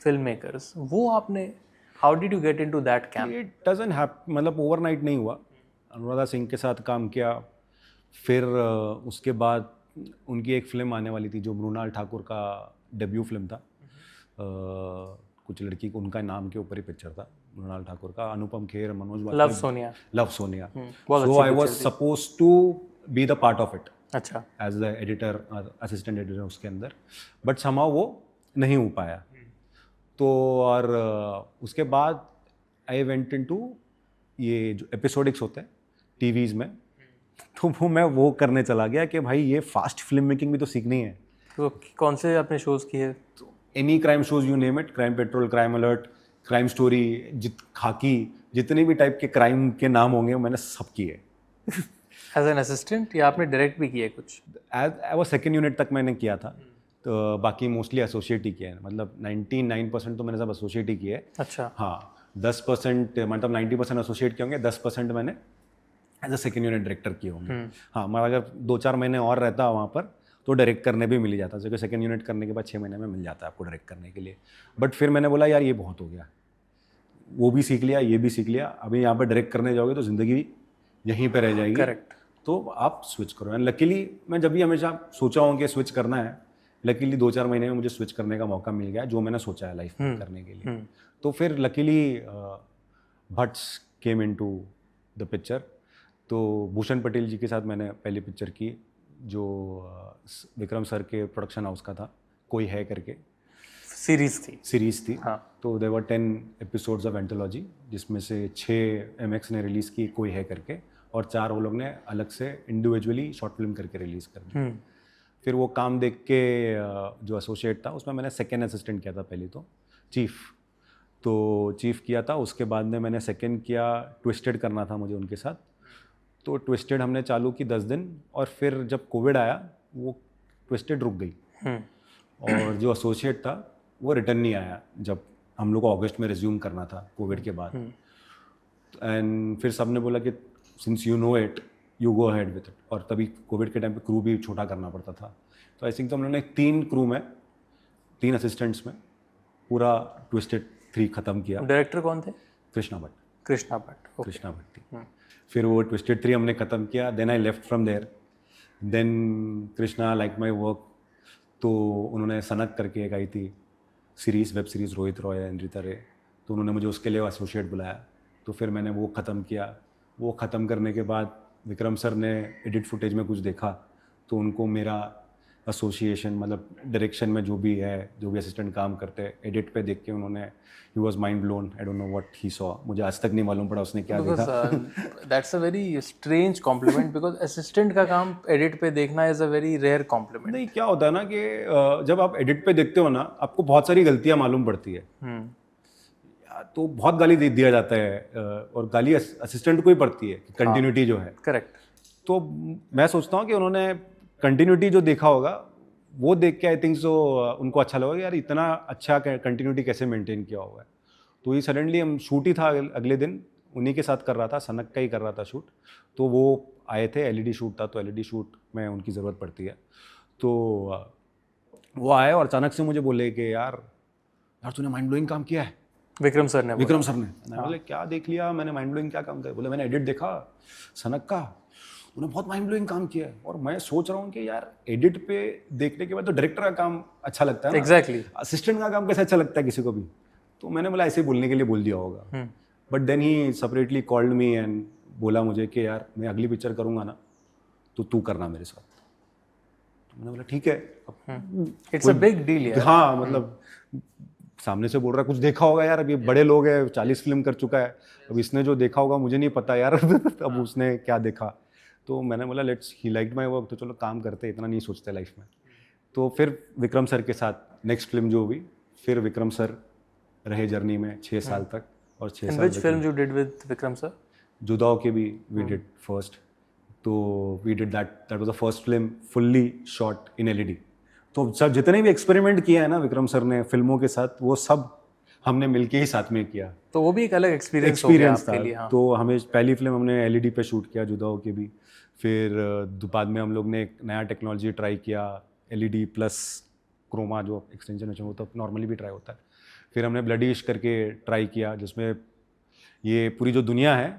filmmakers, वो आपने, how did you get into that camp? It doesn't happen, मतलब overnight नहीं हुआ। अनुराधा सिंह के साथ काम किया, फिर उसके बाद उनकी एक फिल्म आने वाली थी जो मृणाल ठाकुर का डेब्यू फिल्म था। कुछ लड़की को, उनका नाम के ऊपर ही पिक्चर था, मृणाल ठाकुर का, Anupam Kher, Manoj Vajpayee, love Sonia. So I was suppose to be the part of it, अच्छा, as the editor, assistant editor उसके अंदर, बट समहाउ वो नहीं हो पाया। तो और उसके बाद आई वेंट इनटू ये जो एपिसोडिक्स होते हैं टीवीज़ में, तो वो मैं वो करने चला गया कि भाई ये फास्ट फिल्म मेकिंग भी तो सीखनी है। तो कौन से आपने शोज़ किए? Any crime shows, you name it, crime petrol, crime alert, crime story, खाकी, जितने भी टाइप के क्राइम के नाम होंगे मैंने सब किए। एज एन असिस्टेंट या आपने डायरेक्ट भी किए कुछ? एज वो सेकेंड यूनिट तक मैंने किया था, तो बाकी मोस्टली एसोसिएट ही किया है। मतलब 99% तो मैंने सब एसोसिएट ही किए है। अच्छा, हाँ, 10%, मतलब 90% एसोसिएट किए होंगे, 10% मैंने as a second unit director किए होंगे। हाँ, मैं अगर 2-4 महीने और रहता वहाँ पर तो डायरेक्ट करने भी मिल ही जाता, क्योंकि सेकेंड यूनिट करने के बाद 6 महीने में मिल जाता है आपको डायरेक्ट करने के लिए। बट फिर मैंने बोला यार ये बहुत हो गया, वो भी सीख लिया, ये भी सीख लिया, अभी यहाँ पर डायरेक्ट करने जाओगे तो ज़िंदगी यहीं पे रह जाएगी। करेक्ट। तो आप स्विच करो। एंड लकीली मैं जब भी हमेशा सोचा हूँ कि स्विच करना है, लकीली 2-4 महीने में मुझे स्विच करने का मौका मिल गया, जो मैंने सोचा है लाइफ में करने के लिए। तो फिर luckily Bhatts came into the picture. तो भूषण पटेल जी के साथ मैंने पहली पिक्चर की, जो विक्रम सर के प्रोडक्शन हाउस का था, कोई है करके सीरीज़ थी। हाँ। तो there were 10 episodes of anthology, जिसमें से 6 MX ने रिलीज़ की कोई है करके, और 4 वो लोग ने अलग से इंडिविजुअली शॉर्ट फिल्म करके रिलीज़ कर दी। फिर वो काम देख के जो एसोसिएट था उसमें मैंने सेकेंड असिस्टेंट किया था, पहले तो चीफ किया था। उसके बाद में मैंने सेकेंड किया, ट्विस्टेड करना था मुझे उनके साथ। तो ट्विस्टेड हमने चालू की 10 दिन, और फिर जब कोविड आया वो ट्विस्टेड रुक गई, और जो एसोसिएट था वो रिटर्न नहीं आया जब हम लोग को अगस्त में रिज्यूम करना था कोविड के बाद। एंड फिर सब ने बोला कि since you know it, you go ahead with it. और तभी कोविड के टाइम पे क्रू भी छोटा करना पड़ता था। तो आई थिंक तो हम लोगों ने 3 क्रू में, 3 असिस्टेंट्स में पूरा ट्विस्टेड 3 ख़त्म किया। डायरेक्टर कौन थे? कृष्णा भट्ट थी। फिर वो ट्विस्टेड 3 हमने ख़त्म किया। Then I left from there. Then Krishna like my work, तो उन्होंने सनक करके एक आई थी series, web series, Rohit Roy, Anrita Ray, तो उन्होंने मुझे उसके लिए एसोसिएट बुलाया। तो फिर मैंने वो ख़त्म किया। वो ख़त्म करने के बाद विक्रम सर ने एडिट फुटेज में कुछ देखा, तो उनको मेरा एसोसिएशन, मतलब डायरेक्शन में जो भी है, जो भी असिस्टेंट काम करते हैं, एडिट पे देख के उन्होंने, he was mind blown. I don't know what he saw, मुझे आज तक नहीं मालूम पड़ा उसने क्या देखा। That's a very strange compliment, because assistant का काम एडिट पे देखना is a very rare compliment. नहीं, क्या होता है ना कि जब आप एडिट पे देखते हो ना, आपको बहुत सारी गलतियां मालूम पड़ती है, तो बहुत गाली दिया जाता है, और गाली असिस्टेंट को ही पड़ती है, कंटिन्यूटी जो है। करेक्ट। तो मैं सोचता हूँ कि उन्होंने कंटिन्यूटी जो देखा होगा वो देख के आई थिंक सो उनको अच्छा लगा यार इतना अच्छा कंटिन्यूटी कैसे मेंटेन किया हुआ है। तो ये सडनली हम शूट ही था अगले दिन, उन्हीं के साथ कर रहा था, सनक का ही कर रहा था शूट। तो वो आए थे, एलईडी शूट था, तो एलईडी शूट में उनकी ज़रूरत पड़ती है। तो वो आए और अचानक से मुझे बोले कि यार तूने माइंड ब्लोइंग काम किया है। विक्रम सर ने विक्रम सर ने, मैंने बोले क्या देख लिया मैंने, माइंड ब्लोइंग क्या काम किया? बोले मैंने एडिट देखा सनक का, उन्होंने बहुत माइंड ब्लोइंग काम किया है। और मैं सोच रहा हूँ कि यार एडिट पे देखने के बाद तो डायरेक्टर का काम अच्छा लगता है ना, एग्जैक्टली असिस्टेंट का काम कैसे अच्छा लगता है किसी को भी। तो मैंने बोला ऐसे बोलने के लिए बोल दिया होगा। But then he separately called me and बोला मुझे कि यार मैं अगली पिक्चर करूँगा ना तो तू करना मेरे साथ। तो मैंने बोला ठीक है। इट्स अ बिग डील यार। हाँ मतलब सामने से बोल रहा है कुछ देखा होगा यार, अब ये बड़े लोग हैं, 40 फिल्म कर चुका है, अब इसने जो देखा होगा मुझे नहीं पता यार अब उसने क्या देखा। तो मैंने बोला let's, he like my work, तो चलो काम करते, इतना नहीं सोचते लाइफ में। तो फिर विक्रम सर के साथ नेक्स्ट फिल्म जो हुई, फिर विक्रम सर रहे जर्नी में 6 साल तक। और 6 साल which film you did with Vikram sir? जुदाओ के भी वी डिड फर्स्ट। तो we did that was the first film fully shot in LED. तो सर जितने भी एक्सपेरिमेंट किया है ना विक्रम सर ने फिल्मों के साथ, वो सब हमने मिलके ही साथ में किया। तो वो भी एक अलग एक्सपीरियंस हो गया आपके लिए। हाँ। तो हमें पहली फिल्म हमने एलईडी पे शूट किया जुदाओ के भी। फिर बाद में हम लोग ने एक नया टेक्नोलॉजी ट्राई किया, एलईडी प्लस क्रोमा जो एक्सटेंशन है वो तो नॉर्मली भी ट्राई होता है। फिर हमने ब्लडी इश्क करके ट्राई किया, जिसमें ये पूरी जो दुनिया है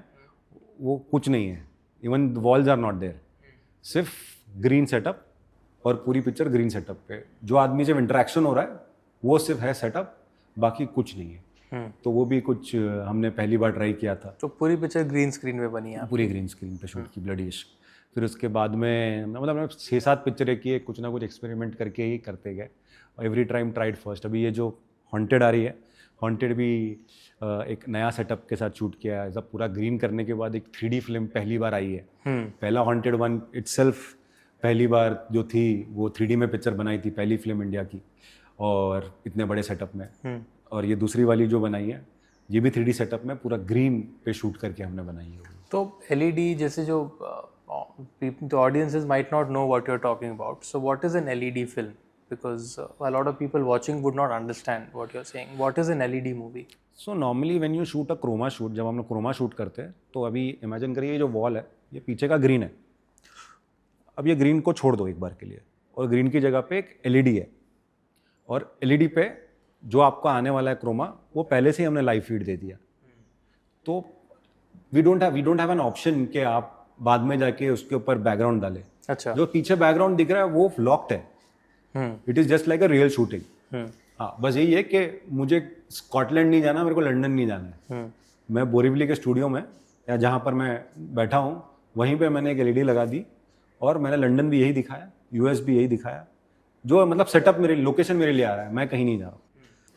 वो कुछ नहीं है, even walls are not there, सिर्फ ग्रीन सेटअप और पूरी पिक्चर ग्रीन सेटअप पे, जो आदमी से इंटरेक्शन हो रहा है वो सिर्फ है सेटअप, बाकी कुछ नहीं है। तो वो भी कुछ हमने पहली बार ट्राई किया था। तो पूरी पिक्चर ग्रीन स्क्रीन में बनी है? पूरी ग्रीन स्क्रीन पे शूट की ब्लडी इश्क। फिर उसके बाद में मतलब हमने 6-7 पिक्चरें किए, कुछ ना कुछ एक्सपेरिमेंट करके ही करते गए। Every time tried first. अभी ये जो हॉन्टेड आ रही है, हॉन्टेड भी एक नया सेटअप के साथ शूट किया है। सब पूरा ग्रीन करने के बाद एक 3D फिल्म पहली बार आई है। पहला हॉन्टेड 1 इटसेल्फ पहली बार जो थी वो 3D में पिक्चर बनाई थी, पहली फिल्म इंडिया की, और इतने बड़े सेटअप में। और ये दूसरी वाली जो बनाई है ये भी 3D सेटअप में पूरा ग्रीन पे शूट करके हमने बनाई है। तो एलईडी जैसे जो the audiences might not know what you're talking about. So what is an LED film? Because a lot of people watching would not understand what you're saying. What is an LED movie? So normally when you shoot a chroma shoot, जब हम लोग Croma shoot करते हैं तो अभी imagine करिए ये जो वॉल है ये पीछे का ग्रीन है। अब ये ग्रीन को छोड़ दो एक बार के लिए, और ग्रीन की जगह पे एक एलईडी है, और एलईडी पे जो आपको आने वाला है क्रोमा वो पहले से ही हमने लाइव फीड दे दिया। तो we don't have an option कि आप बाद में जाके उसके ऊपर बैकग्राउंड डालें। अच्छा। जो पीछे बैकग्राउंड दिख रहा है वो लॉक्ड है। It is just like a real shooting. हाँ, बस यही है कि मुझे स्कॉटलैंड नहीं जाना, मेरे को लंदन नहीं जाना है। मैं बोरीवली के स्टूडियो में या जहाँ पर मैं बैठा हूँ वहीं पे मैंने एक एलईडी लगा दी, और मैंने लंदन भी यही दिखाया, यूएस भी यही दिखाया। जो मतलब सेटअप मेरे लोकेशन मेरे लिए आ रहा है, मैं कहीं नहीं जा रहा हूँ।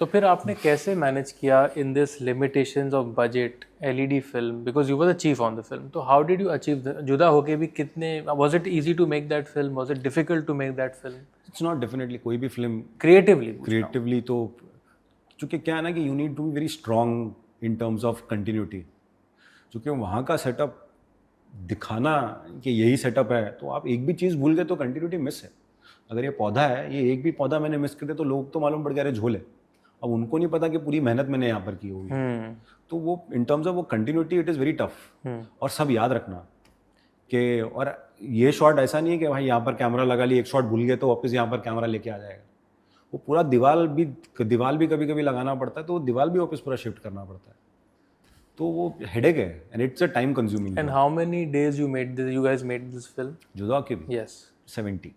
तो फिर आपने कैसे मैनेज किया in this limitations of budget LED film, because you were the chief on the film? तो हाउ डिड यू अचीव जुदा होके भी कितने, was it easy to make that film, was it difficult to make that film? It's not definitely कोई भी film creatively तो चूँकि क्या है ना कि you need to be very strong in terms of continuity. चूँकि वहाँ का सेटअप दिखाना कि यही सेटअप है, तो आप एक भी चीज़ भूल गए तो कंटिन्यूटी मिस है। अगर ये पौधा है, ये एक भी पौधा मैंने मिस कर दिया तो लोग तो मालूम पड़ गया अरे झोल है। अब उनको नहीं पता कि पूरी मेहनत मैंने यहाँ पर की होगी। तो वो इन टर्म्स ऑफ वो continuity it is very tough. और सब याद रखना कि, और ये शॉट ऐसा नहीं है कि भाई यहाँ पर कैमरा लगा ली, एक शॉट भूल गए तो वापस यहाँ पर कैमरा लेके आ जाएगा। वो पूरा दीवार भी कभी कभी लगाना पड़ता है, तो वो दीवार भी वापस पूरा शिफ्ट करना पड़ता है। तो वो हेडेक है and it's a time consuming. And how many days you guys made this film? जुदा के भी? यस, 70।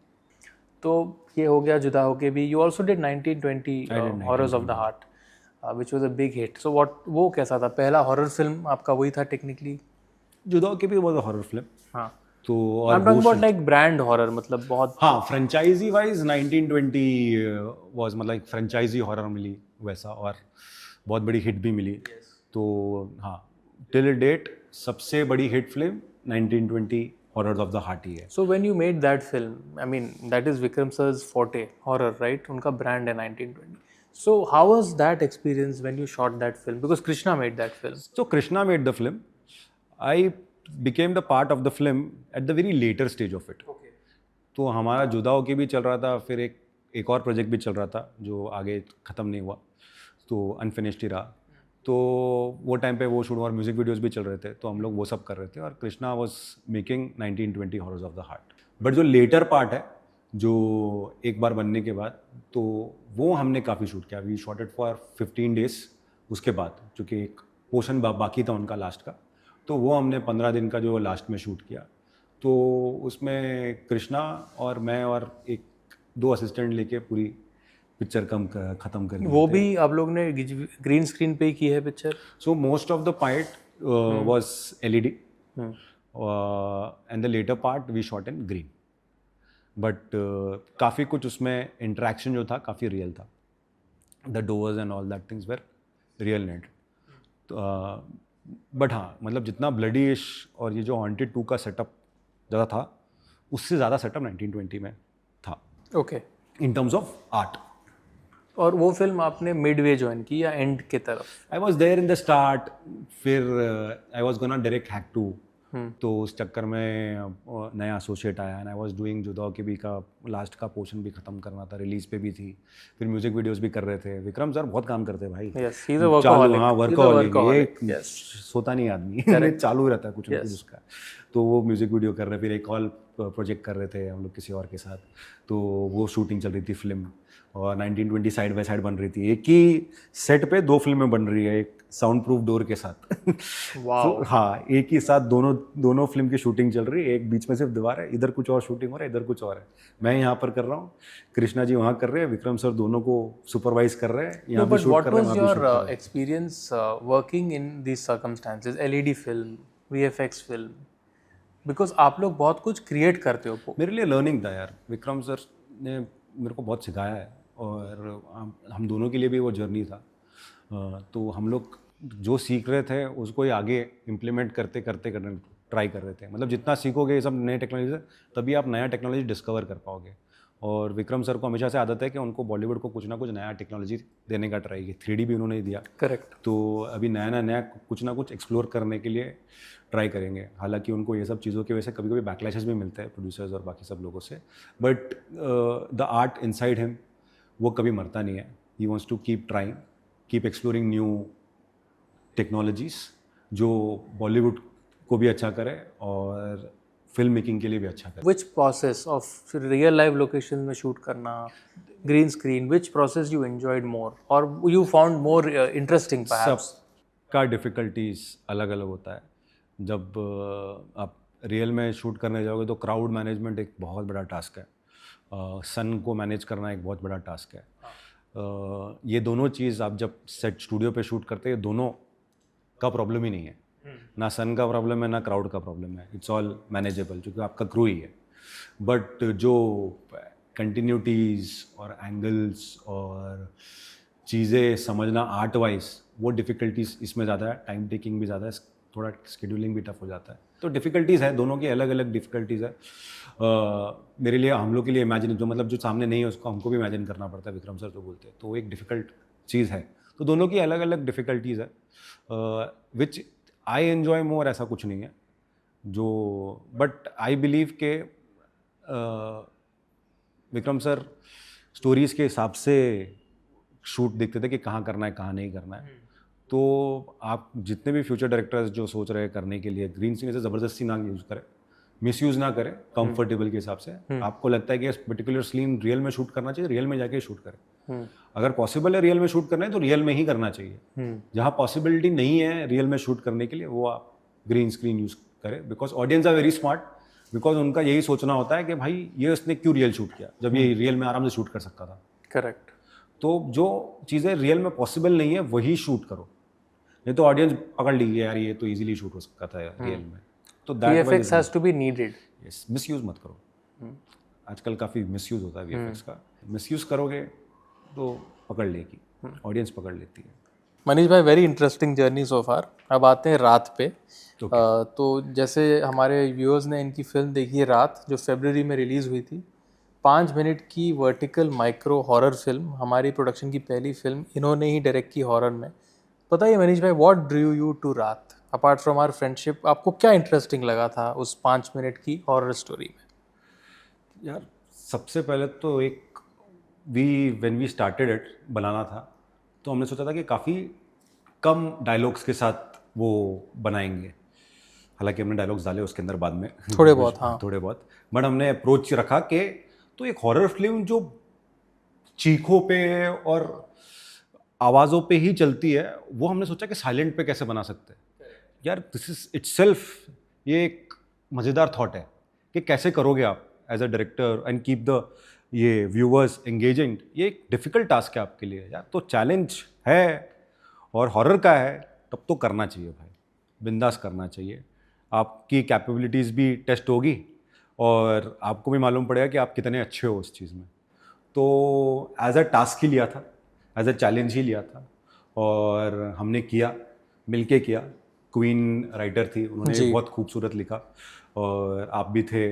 तो ये हो गया जुदा होके भी। You also did 1920 horrors of the heart which was a big hit. So what, वो कैसा था? पहला हॉरर फिल्म आपका वही था टेक्निकली? जुदा के भी वाज अ हॉरर फिल्म। हाँ, तो I am talking about like brand horror, मतलब बहुत। हाँ, फ्रेंचाइजी वाइज 1920 वाज मतलब एक फ्रेंचाइजी हॉरर मिली वैसा, और बहुत बड़ी हिट भी मिली। तो हाँ, टिल डेट सबसे बड़ी hit film 1920 horrors of the heart ही है। So when you made that film, I mean that is Vikram sir's forte, horror, right? उनका brand है 1920. So how was that experience when you shot that film? Because Krishna made that film. So Krishna made the film. I became the part of the film at the very later stage of it. Okay. तो हमारा जुदा होके भी चल रहा था, फिर एक और प्रोजेक्ट भी चल रहा था जो आगे ख़त्म नहीं हुआ, तो अनफिनिश्ड ही रहा। तो वो टाइम पे वो शूट और म्यूज़िक वीडियोस भी चल रहे थे, तो हम लोग वो सब कर रहे थे और Krishna was making 1920 horrors of the heart. But जो लेटर पार्ट है, जो एक बार बनने के बाद, तो वो हमने काफ़ी शूट किया। We shot it for 15 days. उसके बाद चूँकि एक पोर्शन बाकी था उनका लास्ट का, तो वो हमने 15 दिन का जो लास्ट में शूट किया। तो उसमें कृष्णा और मैं और एक 2 असिस्टेंट लेके पूरी पिक्चर ख़त्म कर दी। वो भी आप लोग ने ग्रीन स्क्रीन पे ही की है picture? So most of the part was LED and the latter part we shot in green. But काफ़ी कुछ उसमें इंटरेक्शन जो था काफ़ी रियल था। The doors and all that things were real net. But हाँ, मतलब जितना ब्लडी इश और ये जो हॉन्टेड 2 का सेटअप ज़्यादा था, उससे ज़्यादा सेटअप 1920 में था। Okay. In terms of art. और वो फिल्म आपने मिडवे ज्वाइन की या एंड की तरफ? I was there in the start, फिर I was gonna direct Hack 2, तो उस चक्कर में नया एसोसिएट आया एंड आई वाज डूइंग जुदा के भी का लास्ट का पोर्शन भी खत्म करना था, रिलीज पे भी थी, फिर म्यूजिक वीडियोस भी कर रहे थे। विक्रम सर बहुत काम करते हैं भाई। Yes, he is a workaholic. हाँ, वर्कaholic, एक सोता नहीं आदमी चालू रहता है कुछ ना कुछ उसका। तो वो म्यूजिक वीडियो कर रहे, फिर एक और प्रोजेक्ट कर रहे थे हम लोग किसी और के साथ, तो वो शूटिंग चल रही थी फिल्म, और 1920 साइड बाय साइड बन रही थी। एक ही सेट पे 2 फिल्में बन रही है, एक साउंड प्रूफ डोर के साथ। तो हाँ, एक ही साथ दोनों फिल्म की शूटिंग चल रही है, एक बीच में सिर्फ दीवार है, इधर कुछ और शूटिंग हो रहा है, इधर कुछ और है। मैं यहाँ पर कर रहा हूँ, कृष्णा जी वहाँ कर रहे हैं, विक्रम सर दोनों को सुपरवाइज कर रहे हैं, यहाँ भी शूट कर रहे हैं, वहाँ भी शूट कर रहे हैं। Experience working in these circumstances, LED film, VFX film, because आप लोग बहुत कुछ क्रिएट करते हो। मेरे लिए लर्निंग था यार, विक्रम सर ने मेरे को बहुत सिखाया है, और हम दोनों के लिए भी वो जर्नी था। तो हम लोग जो सीख रहे थे उसको ही आगे इम्प्लीमेंट करते ट्राई कर रहे थे। मतलब जितना सीखोगे ये सब नए टेक्नोलॉजी से, तभी आप नया टेक्नोलॉजी डिस्कवर कर पाओगे। और विक्रम सर को हमेशा से आदत है कि उनको बॉलीवुड को कुछ ना कुछ नया टेक्नोलॉजी देने का ट्राई की। 3D भी उन्होंने दिया, करेक्ट। तो अभी नया कुछ ना कुछ एक्सप्लोर करने के लिए ट्राई करेंगे। हालांकि उनको ये सब चीज़ों की वजह से कभी कभी बैकलैशेस भी मिलते हैं प्रोड्यूसर्स और बाकी सब लोगों से, but the art inside him वो कभी मरता नहीं है। He wants to keep trying, keep exploring new technologies जो बॉलीवुड को भी अच्छा करे और फिल्म मेकिंग के लिए भी अच्छा करे। Which process of real life location में शूट करना, green screen, which process you enjoyed more or you found more interesting perhaps? सबका डिफ़िकल्टीज अलग अलग होता है। जब आप रियल में शूट करने जाओगे तो क्राउड मैनेजमेंट एक बहुत बड़ा टास्क है, सन को मैनेज करना एक बहुत बड़ा टास्क है। ये दोनों चीज़ आप जब सेट स्टूडियो पे शूट करते हैं, दोनों का प्रॉब्लम ही नहीं है, ना सन का प्रॉब्लम है ना क्राउड का प्रॉब्लम है, इट्स ऑल मैनेजेबल क्योंकि आपका क्रू ही है। बट जो कंटिन्यूटीज़ और एंगल्स और चीज़ें समझना आर्ट वाइज, वो डिफ़िकल्टीज इसमें ज़्यादा है, टाइम टेकिंग भी ज़्यादा है, थोड़ा शेड्यूलिंग भी टफ हो जाता है। तो डिफ़िकल्टीज़ है, दोनों की अलग अलग डिफ़िकल्टीज़ है। मेरे लिए, हम लोग के लिए इमेजिन, जो मतलब जो सामने नहीं है उसको हमको भी इमेजिन करना पड़ता है, विक्रम सर तो बोलते हैं, तो एक डिफ़िकल्ट चीज़ है। तो दोनों की अलग अलग डिफ़िकल्टीज़ है, विच आई एन्जॉय मोर, ऐसा कुछ नहीं है जो, बट आई बिलीव के विक्रम सर स्टोरीज़ के हिसाब से शूट देखते थे कि कहाँ करना है कहाँ नहीं करना है। तो आप जितने भी फ्यूचर डायरेक्टर्स जो सोच रहे हैं करने के लिए, ग्रीन स्क्रीन से ज़बरदस्ती ना यूज़ करें, मिसयूज़ ना करें, कंफर्टेबल के हिसाब से। आपको लगता है कि इस पर्टिकुलर सीन रियल में शूट करना चाहिए, रियल में जाके शूट करें। अगर पॉसिबल है रियल में शूट करना है तो रियल में ही करना चाहिए। जहाँ पॉसिबिलिटी नहीं है रियल में शूट करने के लिए, वो आप ग्रीन स्क्रीन यूज़ करें, because audience are very smart, because उनका यही सोचना होता है कि भाई ये उसने क्यों रियल शूट किया जब ये रियल में आराम से शूट कर सकता था। करेक्ट। तो जो चीज़ें रियल में पॉसिबल नहीं है वही शूट करो, नहीं तो ऑडियंस पकड़ लीजिए यार ये तो इजीली शूट हो सकता था रियल में। तो VFX has to be needed. Yes, misuse मत करो। आजकल काफ़ी मिसयूज होता है VFX का, मिसयूज करोगे तो पकड़ लेगी, ऑडियंस पकड़ लेती है। मनीष भाई, वेरी इंटरेस्टिंग जर्नी सो फार। अब आते हैं रात पे। तो जैसे हमारे व्यूअर्स ने इनकी फिल्म देखी है रात, जो फरवरी में रिलीज़ हुई थी, 5 मिनट की वर्टिकल माइक्रो हॉरर फिल्म, हमारी प्रोडक्शन की पहली फिल्म इन्होंने ही डायरेक्ट की हॉरर में। बताइए मनीष भाई, व्हाट ड्रू यू टू रात? अपार्ट फ्रॉम आवर फ्रेंडशिप, आपको क्या इंटरेस्टिंग लगा था उस 5 मिनट की हॉरर स्टोरी में? यार सबसे पहले तो एक व्हेन वी स्टार्टेड इट बनाना था, तो हमने सोचा था कि काफ़ी कम डायलॉग्स के साथ वो बनाएंगे। हालांकि हमने डायलॉग्स डाले उसके अंदर बाद में थोड़े बहुत, हाँ। थोड़े बहुत, बट हमने अप्रोच रखा कि तो एक हॉरर फिल्म जो चीखों पे और आवाज़ों पे ही चलती है, वो हमने सोचा कि साइलेंट पे कैसे बना सकते हैं। यार दिस इज इटसेल्फ, ये एक मज़ेदार थॉट है कि कैसे करोगे आप as a director and keep the ये व्यूअर्स एंगेजिंग। ये एक डिफ़िकल्ट टास्क है आपके लिए यार, तो चैलेंज है और हॉरर का है, तब तो करना चाहिए भाई, बिंदास करना चाहिए। आपकी कैपेबिलिटीज़ भी टेस्ट होगी और आपको भी मालूम पड़ेगा कि आप कितने अच्छे हो उस चीज़ में। तो एज अ टास्क ही लिया था, एज अ चैलेंज ही लिया था और हमने किया, मिलके किया। क्वीन राइटर थी, उन्होंने भी जी। बहुत खूबसूरत लिखा और आप भी थे,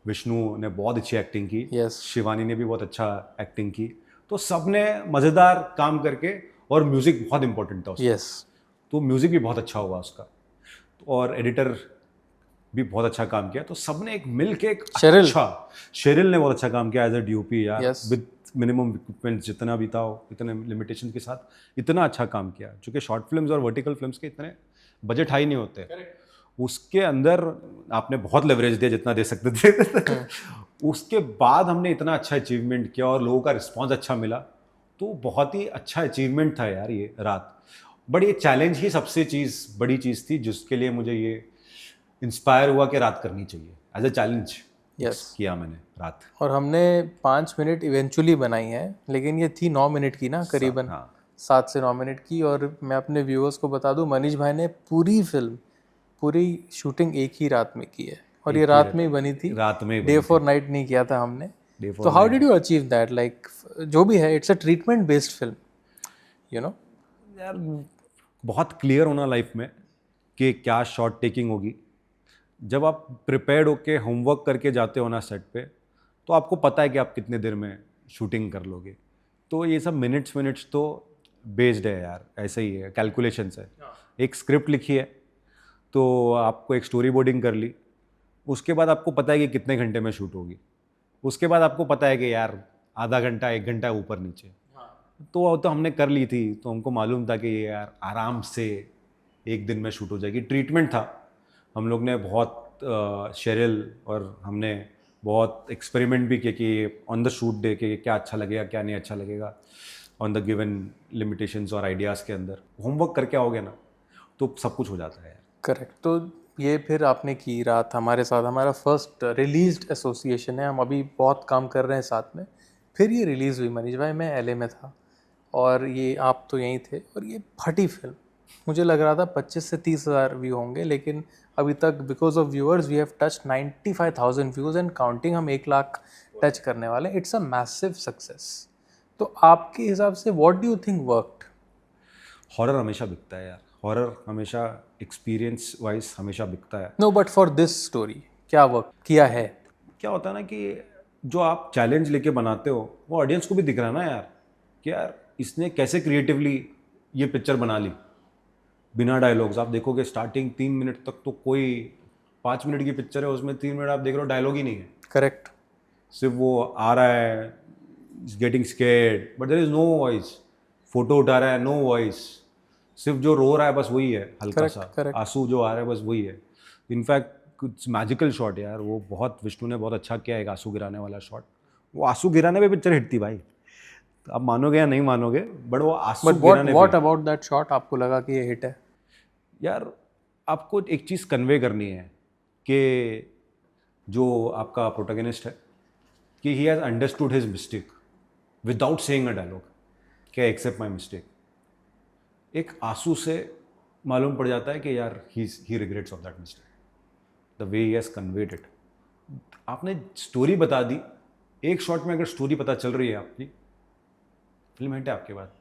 विष्णु ने बहुत अच्छी एक्टिंग की, Yes. शिवानी ने भी बहुत अच्छा एक्टिंग की। तो सब ने मज़ेदार काम करके, और म्यूज़िक बहुत इंपॉर्टेंट था उसमें। यस। तो म्यूज़िक भी बहुत अच्छा हुआ उसका, और एडिटर भी बहुत अच्छा काम किया। तो सबने एक मिल के एक शेरिल। अच्छा, शेरिल ने बहुत अच्छा काम किया एज अ डीओपी यार, Yes. विद मिनिमम इक्विपमेंट जितना भी था, इतने लिमिटेशन के साथ इतना अच्छा काम किया। चूँकि शॉर्ट फिल्म्स और वर्टिकल फिल्म्स के इतने बजट हाई नहीं होते। उसके अंदर आपने बहुत लेवरेज दिया जितना दे सकते थे। उसके बाद हमने इतना अच्छा अचीवमेंट किया और लोगों का रिस्पॉन्स अच्छा मिला, तो बहुत ही अच्छा अचीवमेंट था यार ये रात। बट ये चैलेंज ही सबसे बड़ी चीज़ थी जिसके लिए मुझे ये इंस्पायर हुआ कि रात करनी चाहिए एज अ चैलेंज। Yes. किया मैंने रात। और हमने 5 मिनट इवेंचुअली बनाई है, लेकिन ये थी 9 मिनट की ना, करीबन हाँ 7 से 9 मिनट की। और मैं अपने व्यूअर्स को बता दूं, मनीष भाई ने पूरी फिल्म, पूरी शूटिंग एक ही रात में की है, और ये रात में ही बनी थी, रात में ही डे बनी फॉर नाइट नहीं किया था हमने। Day for तो how night। Did you achieve that? Like जो भी है, it's a treatment based film, you know. यार बहुत क्लियर होना लाइफ में कि क्या शॉट टेकिंग होगी। जब आप प्रिपेयर्ड होके होमवर्क करके जाते हो ना सेट पे, तो आपको पता है कि आप कितने देर में शूटिंग कर लोगे। तो ये सब मिनट्स तो बेस्ड है यार, ऐसे ही है, कैलकुलेशंस है। एक स्क्रिप्ट लिखी है तो आपको एक स्टोरी बोर्डिंग कर ली, उसके बाद आपको पता है कि कितने घंटे में शूट होगी, उसके बाद आपको पता है कि यार आधा घंटा 1 घंटा ऊपर नीचे। तो वो तो हमने कर ली थी, तो हमको मालूम था कि ये यार आराम से एक दिन में शूट हो जाएगी। ट्रीटमेंट था, हम लोग ने बहुत शेरिल और हमने बहुत एक्सपेरिमेंट भी किए कि ऑन द शूट डे के क्या अच्छा लगेगा क्या नहीं अच्छा लगेगा, ऑन द गिवन लिमिटेशंस और आइडियाज़ के अंदर होमवर्क करके आओगे ना तो सब कुछ हो जाता है यार। करेक्ट। तो ये फिर आपने की रात हमारे साथ, हमारा फर्स्ट रिलीज्ड एसोसिएशन है, हम अभी बहुत काम कर रहे हैं साथ में। फिर ये रिलीज़ हुई मनीष भाई, मैं एलए में था और ये आप तो यहीं थे, और ये फटी फिल्म। मुझे लग रहा था 25 से 30 हज़ार व्यू होंगे, लेकिन अभी तक because of viewers we have touch 95,000 views and counting. हम 1 लाख टच करने वाले हैं। It's a massive success. तो आपके हिसाब से what do you think worked? Horror हमेशा बिकता है यार, हॉरर हमेशा एक्सपीरियंस वाइज हमेशा बिकता है। No, but for this story क्या वर्क किया है? क्या होता है ना कि जो आप चैलेंज लेके बनाते हो वो ऑडियंस को भी दिख रहा है ना यार, कि यार इसने कैसे क्रिएटिवली ये पिक्चर बना ली बिना डायलॉग्स। आप देखोगे स्टार्टिंग 3 मिनट तक तो कोई 5 मिनट की पिक्चर है, उसमें 3 मिनट आप देख रहे हो डायलॉग ही नहीं है, करेक्ट। सिर्फ वो आ रहा है, getting scared but there is no voice, photo उठा रहा है नो वॉइस, सिर्फ जो रो रहा है बस वही है, हल्का करेक्ट। सा करेक्ट। आंसू जो आ रहा है बस वही है। इनफैक्ट कुछ मैजिकल शॉट यार, वो बहुत विष्णु ने बहुत अच्छा किया, एक आंसू गिराने वाला शॉट। वो आंसू गिराने पे पिक्चर हिट थी भाई, तो आप मानोगे या नहीं मानोगे, बट वो आंसू बट व्हाट गिराने व्हाट पे अबाउट दैट शॉट आपको लगा कि ये हिट है? यार आपको एक चीज़ कन्वे करनी है कि जो आपका प्रोटोगनिस्ट है कि he has understood his mistake without saying a dialogue, क्या एक्सेप्ट माई मिस्टेक। एक आंसू से मालूम पड़ जाता है कि यार he regrets of that mistake, the way he has conveyed it. आपने स्टोरी बता दी, एक शॉट में अगर स्टोरी पता चल रही है आपकी, फिल्म हिट है आपके बाद।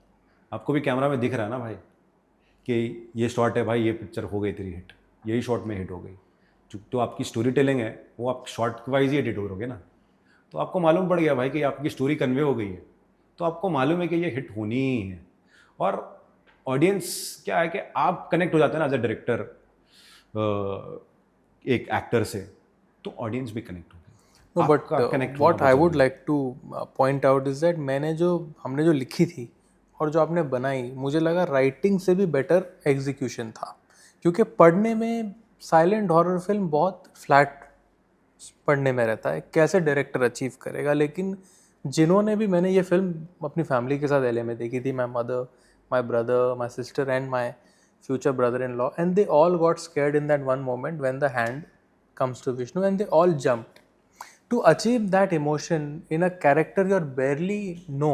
आपको भी कैमरा में दिख रहा है ना भाई कि ये शॉट है भाई, ये पिक्चर हो गई तेरी हिट, यही शॉट में हिट हो गई। तो आपकी स्टोरी टेलिंग है वो आप शॉर्ट वाइज ही एडिट करोगे ना, तो आपको मालूम पड़ गया भाई कि आपकी स्टोरी कन्वे हो गई है, तो आपको मालूम है कि ये हिट होनी ही है। और ऑडियंस क्या है कि आप कनेक्ट हो जाते हैं ना एज अ डायरेक्टर, एक एक्टर से, तो ऑडियंस भी कनेक्ट होगी। No, but आपका connect होना what I बहुत would जरूरी है। like to point out is that हमने जो लिखी थी और जो आपने बनाई, मुझे लगा राइटिंग से भी बेटर एग्जीक्यूशन था, क्योंकि पढ़ने में साइलेंट हॉरर फिल्म बहुत फ्लैट पढ़ने में रहता है, कैसे डायरेक्टर अचीव करेगा। लेकिन जिन्होंने भी, मैंने ये फिल्म अपनी फैमिली के साथ एलए में देखी थी, my mother, my brother, my sister and my future brother in law, and they all got scared in that one moment when the hand comes to Vishnu and they all jumped. To achieve that emotion in a character you barely know,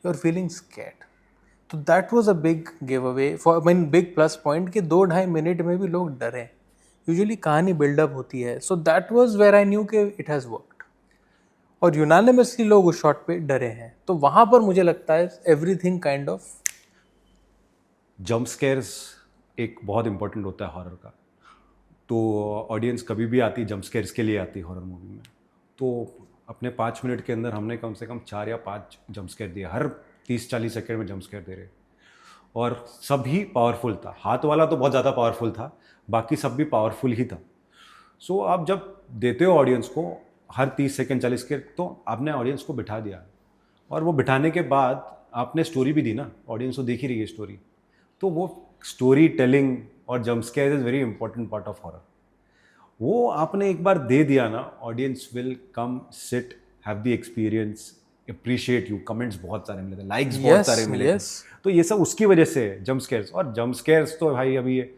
you're feeling scared. So that was a big giveaway for, I mean, big plus point कि 2-2.5 minute में भी लोग डरे। Usually कहानी buildup होती है, so that was where I knew कि it has worked, और यूनानिमसली लोग उस शॉट पे डरे हैं। तो वहाँ पर मुझे लगता है everything kind of jump scares एक बहुत इंपॉर्टेंट होता है हॉरर का। तो ऑडियंस कभी भी आती जंप स्केयर्स के लिए आती हॉरर मूवी में, तो अपने 5 मिनट के अंदर हमने कम से कम 4 या 5 जंप स्केयर दिए, हर 30-40 सेकेंड में जंप स्केयर दे रहे, और सभी पावरफुल था। हाथ वाला तो बहुत ज़्यादा पावरफुल था, बाकी सब भी पावरफुल ही था। सो आप जब देते हो ऑडियंस को हर 30 सेकेंड 40 के, तो आपने ऑडियंस को बिठा दिया, और वो बिठाने के बाद आपने स्टोरी भी दी ना, ऑडियंस तो देख ही रही है स्टोरी। तो वो स्टोरी टेलिंग और jump scare is very important part of horror. वो आपने एक बार दे दिया ना, audience will come sit have the experience, appreciate you, comments बहुत सारे मिले थे, लाइक्स बहुत सारे मिले थे। तो ये सब उसकी वजह से जंप स्केयर्स। और जंप स्केयर्स तो भाई अभी ये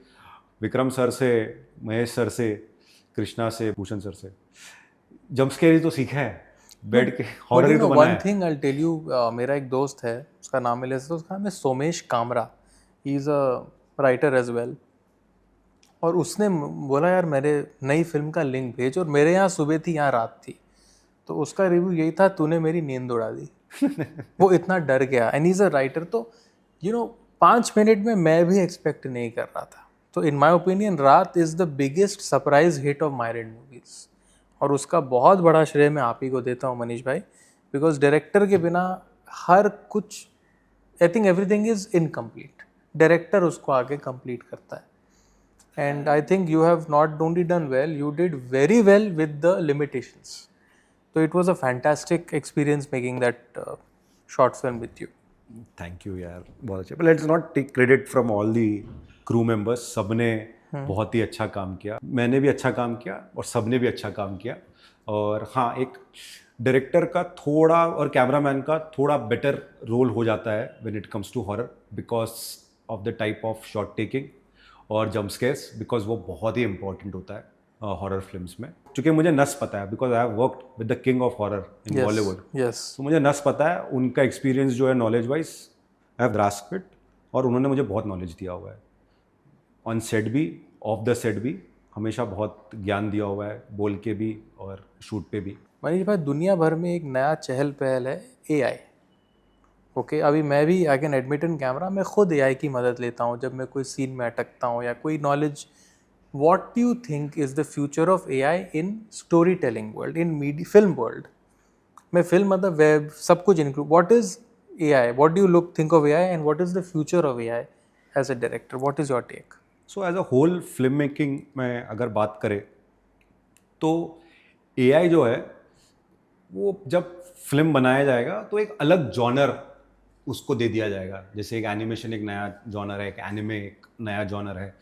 विक्रम सर से, महेश सर से, कृष्णा से, भूषण सर से जंप स्केयर ही तो सीखा है, बैठ के हॉरर ही तो बना है। One thing I tell you, मेरा एक दोस्त है, उसका नाम मिले तो उसका नाम है Somesh Kamra, he is a writer as well, और उसने बोला यार मेरे नई फिल्म का लिंक भेज, और मेरे यहाँ सुबह थी, यहाँ रात थी, तो उसका रिव्यू यही था, तूने मेरी नींद उड़ा दी। वो इतना डर गया, एंड इज अ राइटर। तो 5 मिनट में मैं भी एक्सपेक्ट नहीं कर रहा था। तो इन माई ओपिनियन रात is the biggest surprise hit of मायरेंट मूवीज़, और उसका बहुत बड़ा श्रेय मैं आप ही को देता हूँ मनीष भाई, बिकॉज डायरेक्टर के बिना हर कुछ, I think everything is incomplete, director उसको आगे कंप्लीट करता है। And I think you have not only done well, you did very well with the limitations. So it was a fantastic experience making that short film with you. Thank you यार, बहुत अच्छे। But let's not take credit from all the crew members, सबने बहुत ही अच्छा काम किया, मैंने भी अच्छा काम किया और सबने भी अच्छा काम किया। और हाँ, एक डायरेक्टर का थोड़ा और कैमरामैन का थोड़ा बेटर रोल हो जाता है when it comes to horror, because of the type of shot taking और जंप स्केयर्स, बिकॉज वो बहुत ही इंपॉर्टेंट होता है हॉरर फिल्म्स में। क्योंकि मुझे नस पता है, because I have worked with the king of horror in Bollywood, Yes. तो मुझे नस पता है, उनका एक्सपीरियंस जो है knowledge wise I have grasped it, और उन्होंने मुझे बहुत नॉलेज दिया हुआ है, ऑन सेट भी, ऑफ द सेट भी, हमेशा बहुत ज्ञान दिया हुआ है, बोल के भी और शूट पे भी। मनीष भाई, दुनिया भर में एक नया चहल पहल है AI। ओके, अभी मैं भी, I can admit in camera, मैं खुद AI की मदद लेता हूँ जब मैं कोई सीन में अटकता हूँ या कोई knowledge. What do you think is the future of AI in storytelling world, in media film world? मैं फिल्म मतलब वेब सब कुछ include, what is AI, what do you look think of AI, and what is the future of AI as a director, what is your take? So as a whole film making में अगर बात करें तो AI जो है वो जब film बनाया जाएगा तो एक अलग जॉनर उसको दे दिया जाएगा। जैसे एक एनिमेशन एक नया जॉनर है, एक एनिमे एक नया जॉनर है,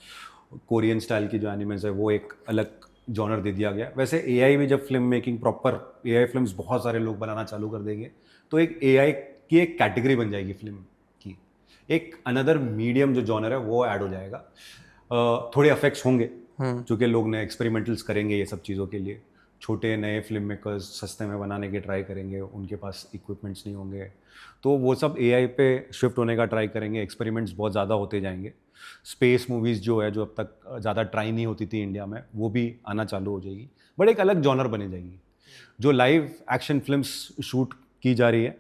कोरियन स्टाइल की जो एनिमेज है वो एक अलग जॉनर दे दिया गया। वैसे AI भी जब film making proper AI films बहुत सारे लोग बनाना चालू कर देंगे, तो एक AI की एक कैटेगरी बन जाएगी फिल्म की, एक अनदर मीडियम जो जॉनर है वो ऐड हो जाएगा। थोड़े इफेक्ट्स होंगे क्योंकि लोग नए एक्सपेरिमेंटल्स करेंगे ये सब चीज़ों के लिए, छोटे नए फिल्म मेकर्स सस्ते में बनाने के ट्राई करेंगे, उनके पास इक्विपमेंट्स नहीं होंगे, तो वो सब AI पे शिफ्ट होने का ट्राई करेंगे, एक्सपेरिमेंट्स बहुत ज़्यादा होते जाएंगे। स्पेस मूवीज़ जो है, जो अब तक ज़्यादा ट्राई नहीं होती थी इंडिया में, वो भी आना चालू हो जाएगी, बट एक अलग जॉनर बनी जाएगी। जो लाइव एक्शन फिल्म्स शूट की जा रही है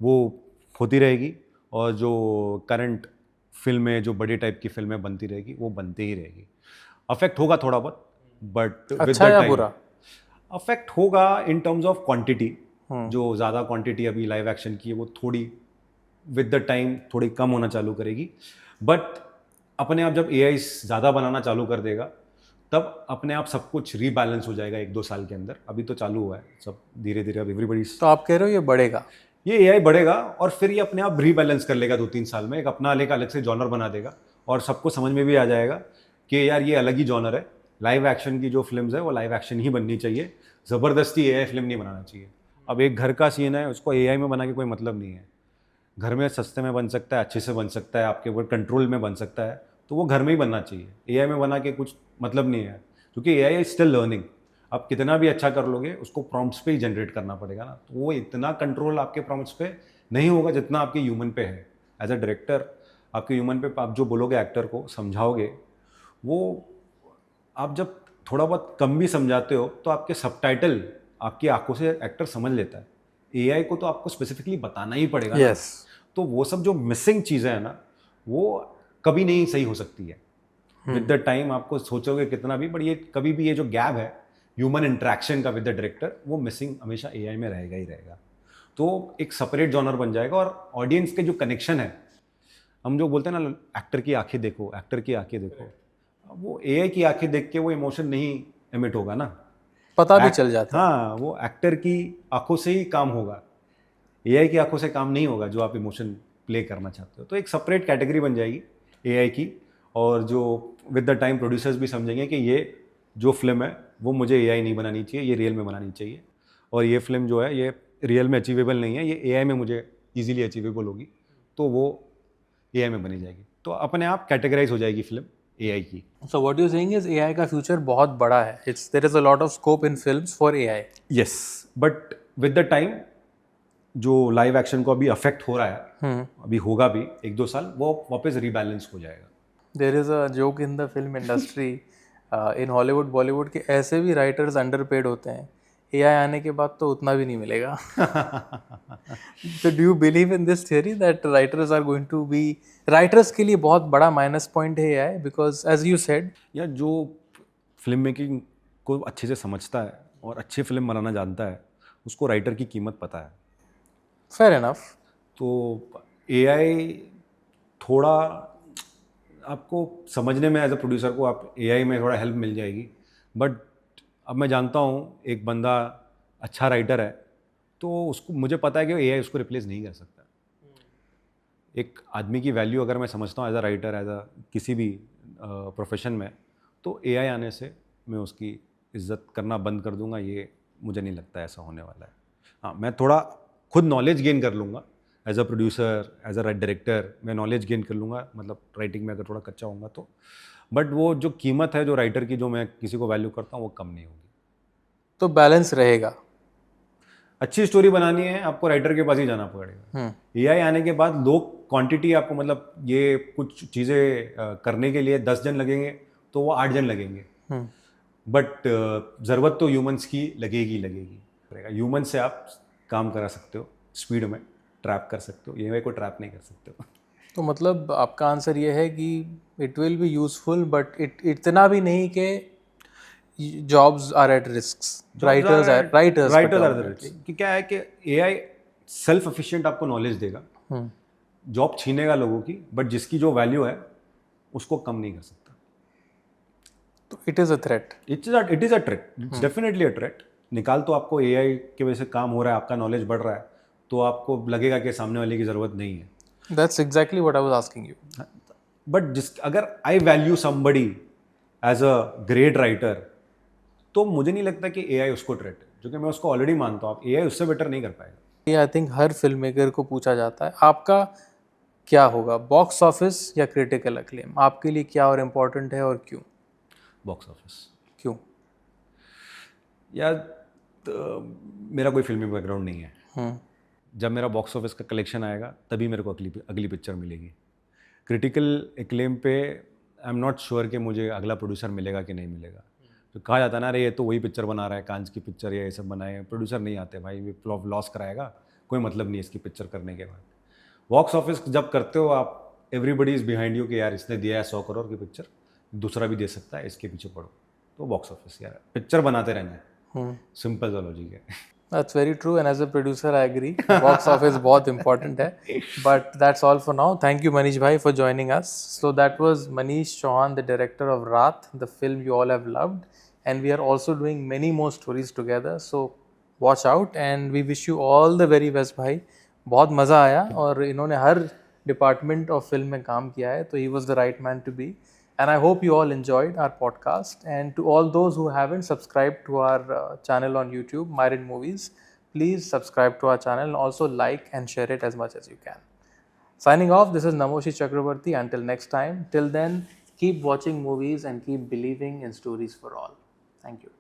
वो होती रहेगी, और जो करंट फिल्में, जो बड़े टाइप की फिल्में बनती रहेगी वो बनती ही रहेगी। अफेक्ट होगा थोड़ा बहुत, बट अच्छा या बुरा? अफेक्ट होगा इन टर्म्स ऑफ क्वांटिटी। जो ज़्यादा क्वांटिटी अभी लाइव एक्शन की है वो थोड़ी विद द टाइम थोड़ी कम होना चालू करेगी, बट अपने आप जब AI ज़्यादा बनाना चालू कर देगा तब अपने आप सब कुछ रीबैलेंस हो जाएगा 1-2 साल के अंदर। अभी तो चालू हुआ है सब धीरे धीरे, अब एवरीबडी। तो आप कह रहे हो ये बढ़ेगा? ये एआई बढ़ेगा और फिर ये अपने आप रीबैलेंस कर लेगा 2-3 साल में, एक अपना एक अलग से जॉनर बना देगा और सबको समझ में भी आ जाएगा कि यार ये अलग ही जॉनर है। लाइव एक्शन की जो फिल्म्स है वो लाइव एक्शन ही बननी चाहिए, ज़बरदस्ती एआई फिल्म नहीं बनाना चाहिए। अब एक घर का सीन है, उसको एआई में बना के कोई मतलब नहीं है। घर में सस्ते में बन सकता है, अच्छे से बन सकता है, आपके ऊपर कंट्रोल में बन सकता है, तो वो घर में ही बनना चाहिए। एआई में बना के कुछ मतलब नहीं है, क्योंकि एआई इज स्टिल लर्निंग। आप कितना भी अच्छा कर लोगे, उसको प्रॉम्प्ट्स पे ही जनरेट करना पड़ेगा ना, तो वो इतना कंट्रोल आपके प्रॉम्प्ट्स पे नहीं होगा जितना आपके ह्यूमन पे है। एज अ डायरेक्टर आपके ह्यूमन पे आप जो बोलोगे, एक्टर को समझाओगे, वो आप जब थोड़ा बहुत कम भी समझाते हो तो आपके सबटाइटल आपकी आंखों से एक्टर समझ लेता है। एआई को तो आपको स्पेसिफिकली बताना ही पड़ेगा ना। तो वो सब जो मिसिंग चीज़ें हैं ना, वो कभी नहीं सही हो सकती है। विद द टाइम आपको सोचोगे कितना भी, बट ये कभी भी ये जो गैप है ह्यूमन इंटरेक्शन का विद द डायरेक्टर, वो मिसिंग हमेशा एआई में रहेगा ही रहेगा। तो एक सेपरेट जॉनर बन जाएगा और ऑडियंस के जो कनेक्शन है, हम जो बोलते हैं ना एक्टर की आंखें देखो, एक्टर की आंखें देखो, वो एआई की आंखें देख के वो इमोशन नहीं एमिट होगा ना। पता भी चल जाता है। हाँ, वो एक्टर की आंखों से ही काम होगा, एआई की आंखों से काम नहीं होगा जो आप इमोशन प्ले करना चाहते हो। तो एक सेपरेट कैटेगरी बन जाएगी एआई की, और जो विद द टाइम प्रोड्यूसर्स भी समझेंगे कि ये जो फिल्म है वो मुझे एआई नहीं बनानी चाहिए, ये रियल में बनानी चाहिए, और ये फिल्म जो है ये रियल में अचीवेबल नहीं है, ये एआई में मुझे इजीली अचीवेबल होगी, तो वो एआई में बनी जाएगी। तो अपने आप कैटेगराइज हो जाएगी फिल्म एआई की। So what you're saying is AI का फ्यूचर बहुत बड़ा है. There is a lot of scope in films for AI. Yes, but with the time जो लाइव एक्शन को अभी अफेक्ट हो रहा है, अभी होगा भी 1-2 साल, वो वापस रीबैलेंस हो जाएगा। There is a joke in the film industry, in Hollywood, Bollywood के ऐसे भी राइटर्स अंडरपेड होते हैं, AI आने के बाद तो उतना भी नहीं मिलेगा. So do you believe in this theory that writers are going to be, writers के लिए बहुत बड़ा माइनस पॉइंट है AI, because as you said, या जो फिल्म मेकिंग को अच्छे से समझता है और अच्छी फिल्म बनाना जानता है, उसको राइटर की कीमत पता है। fair enough. तो एआई थोड़ा आपको समझने में, एज अ प्रोड्यूसर को आप एआई में थोड़ा हेल्प मिल जाएगी, बट अब मैं जानता हूँ एक बंदा अच्छा राइटर है, तो उसको मुझे पता है कि एआई उसको रिप्लेस नहीं कर सकता। एक आदमी की वैल्यू अगर मैं समझता हूँ as a writer, as a किसी भी प्रोफेशन में, तो एआई आने से मैं उसकी इज्जत करना बंद कर दूंगा, ये मुझे नहीं लगता ऐसा होने वाला है। हाँ, मैं थोड़ा खुद नॉलेज गेन कर लूँगा as a producer, as a director, मैं नॉलेज गेन कर लूँगा, मतलब राइटिंग में अगर थोड़ा कच्चा होऊंगा तो, बट वो जो कीमत है जो राइटर की, जो मैं किसी को वैल्यू करता हूँ, वो कम नहीं होगी। तो बैलेंस रहेगा. अच्छी स्टोरी बनानी है आपको राइटर के पास ही जाना पड़ेगा। एआई आने के बाद लोग क्वांटिटी आपको, मतलब ये कुछ चीज़ें करने के लिए 10 जन लगेंगे तो वो 8 जन लगेंगे, बट ज़रूरत तो ह्यूमंस की लगेगी लगेगी। ह्यूमन से आप काम करा सकते हो, स्पीड में ट्रैप कर सकते हो, एआई को ट्रैप नहीं कर सकते हो। तो मतलब आपका आंसर ये है कि it will be useful, but इतना भी नहीं कि jobs are at risk. Writers are कि क्या है कि एआई सेल्फ एफिशिएंट आपको नॉलेज देगा, जॉब छीनेगा लोगों की, बट जिसकी जो वैल्यू है उसको कम नहीं कर सकता। तो it is a threat. It is a threat, it's definitely a threat. निकाल तो आपको एआई की वजह से काम हो रहा है, आपका नॉलेज बढ़ रहा है, तो आपको लगेगा कि सामने वाले की ज़रूरत नहीं है। That's exactly what I was asking you. But अगर I value somebody as a great writer, तो मुझे नहीं लगता कि एआई उसको थ्रेट है, क्योंकि मैं उसको ऑलरेडी मानता हूँ, एआई उससे बेटर नहीं कर पाएगा। ये I think her film maker को पूछा जाता है, आपका क्या होगा, बॉक्स ऑफिस या क्रिटिकल अक्लेम? आपके लिए क्या और इम्पोर्टेंट है और क्यों? Box office. क्यों? यार मेरा कोई फिल्मी बैकग्राउंड नहीं है। जब मेरा बॉक्स ऑफिस का कलेक्शन आएगा तभी मेरे को अगली पिक्चर मिलेगी। क्रिटिकल एक्लेम पे आई एम नॉट श्योर कि मुझे अगला प्रोड्यूसर मिलेगा कि नहीं मिलेगा। तो कहा जाता है ना, अरे ये तो वही पिक्चर बना रहा है, कांच की पिक्चर या ये सब बनाए, प्रोड्यूसर नहीं आते भाई, ये लॉस कराएगा, कोई मतलब नहीं इसकी पिक्चर करने के बाद। बॉक्स ऑफिस जब करते हो आप, एवरीबडी इज़ बिहाइंड यू कि यार इसने दिया है 100 करोड़ की पिक्चर, दूसरा भी दे सकता है, इसके पीछे पड़ो। तो बॉक्स ऑफिस यार पिक्चर बनाते रहना है, सिंपल सा लॉजिक है। That's very true, and as a producer, I agree. Box office बहुत important है. But that's all for now. Thank you, Manish bhai, for joining us. So that was Manish Chauhan, the director of Raat, the film you all have loved, and we are also doing many more stories together. So watch out, and we wish you all the very best, bhai. बहुत मज़ा आया और इन्होंने हर department of film में काम किया है, तो he was the right man to be. And I hope you all enjoyed our podcast. And to all those who haven't subscribed to our channel on YouTube, Myron Movies, please subscribe to our channel and also like and share it as much as you can. Signing off, this is Namoshi Chakrabarti. Until next time, till then, keep watching movies and keep believing in stories for all. Thank you.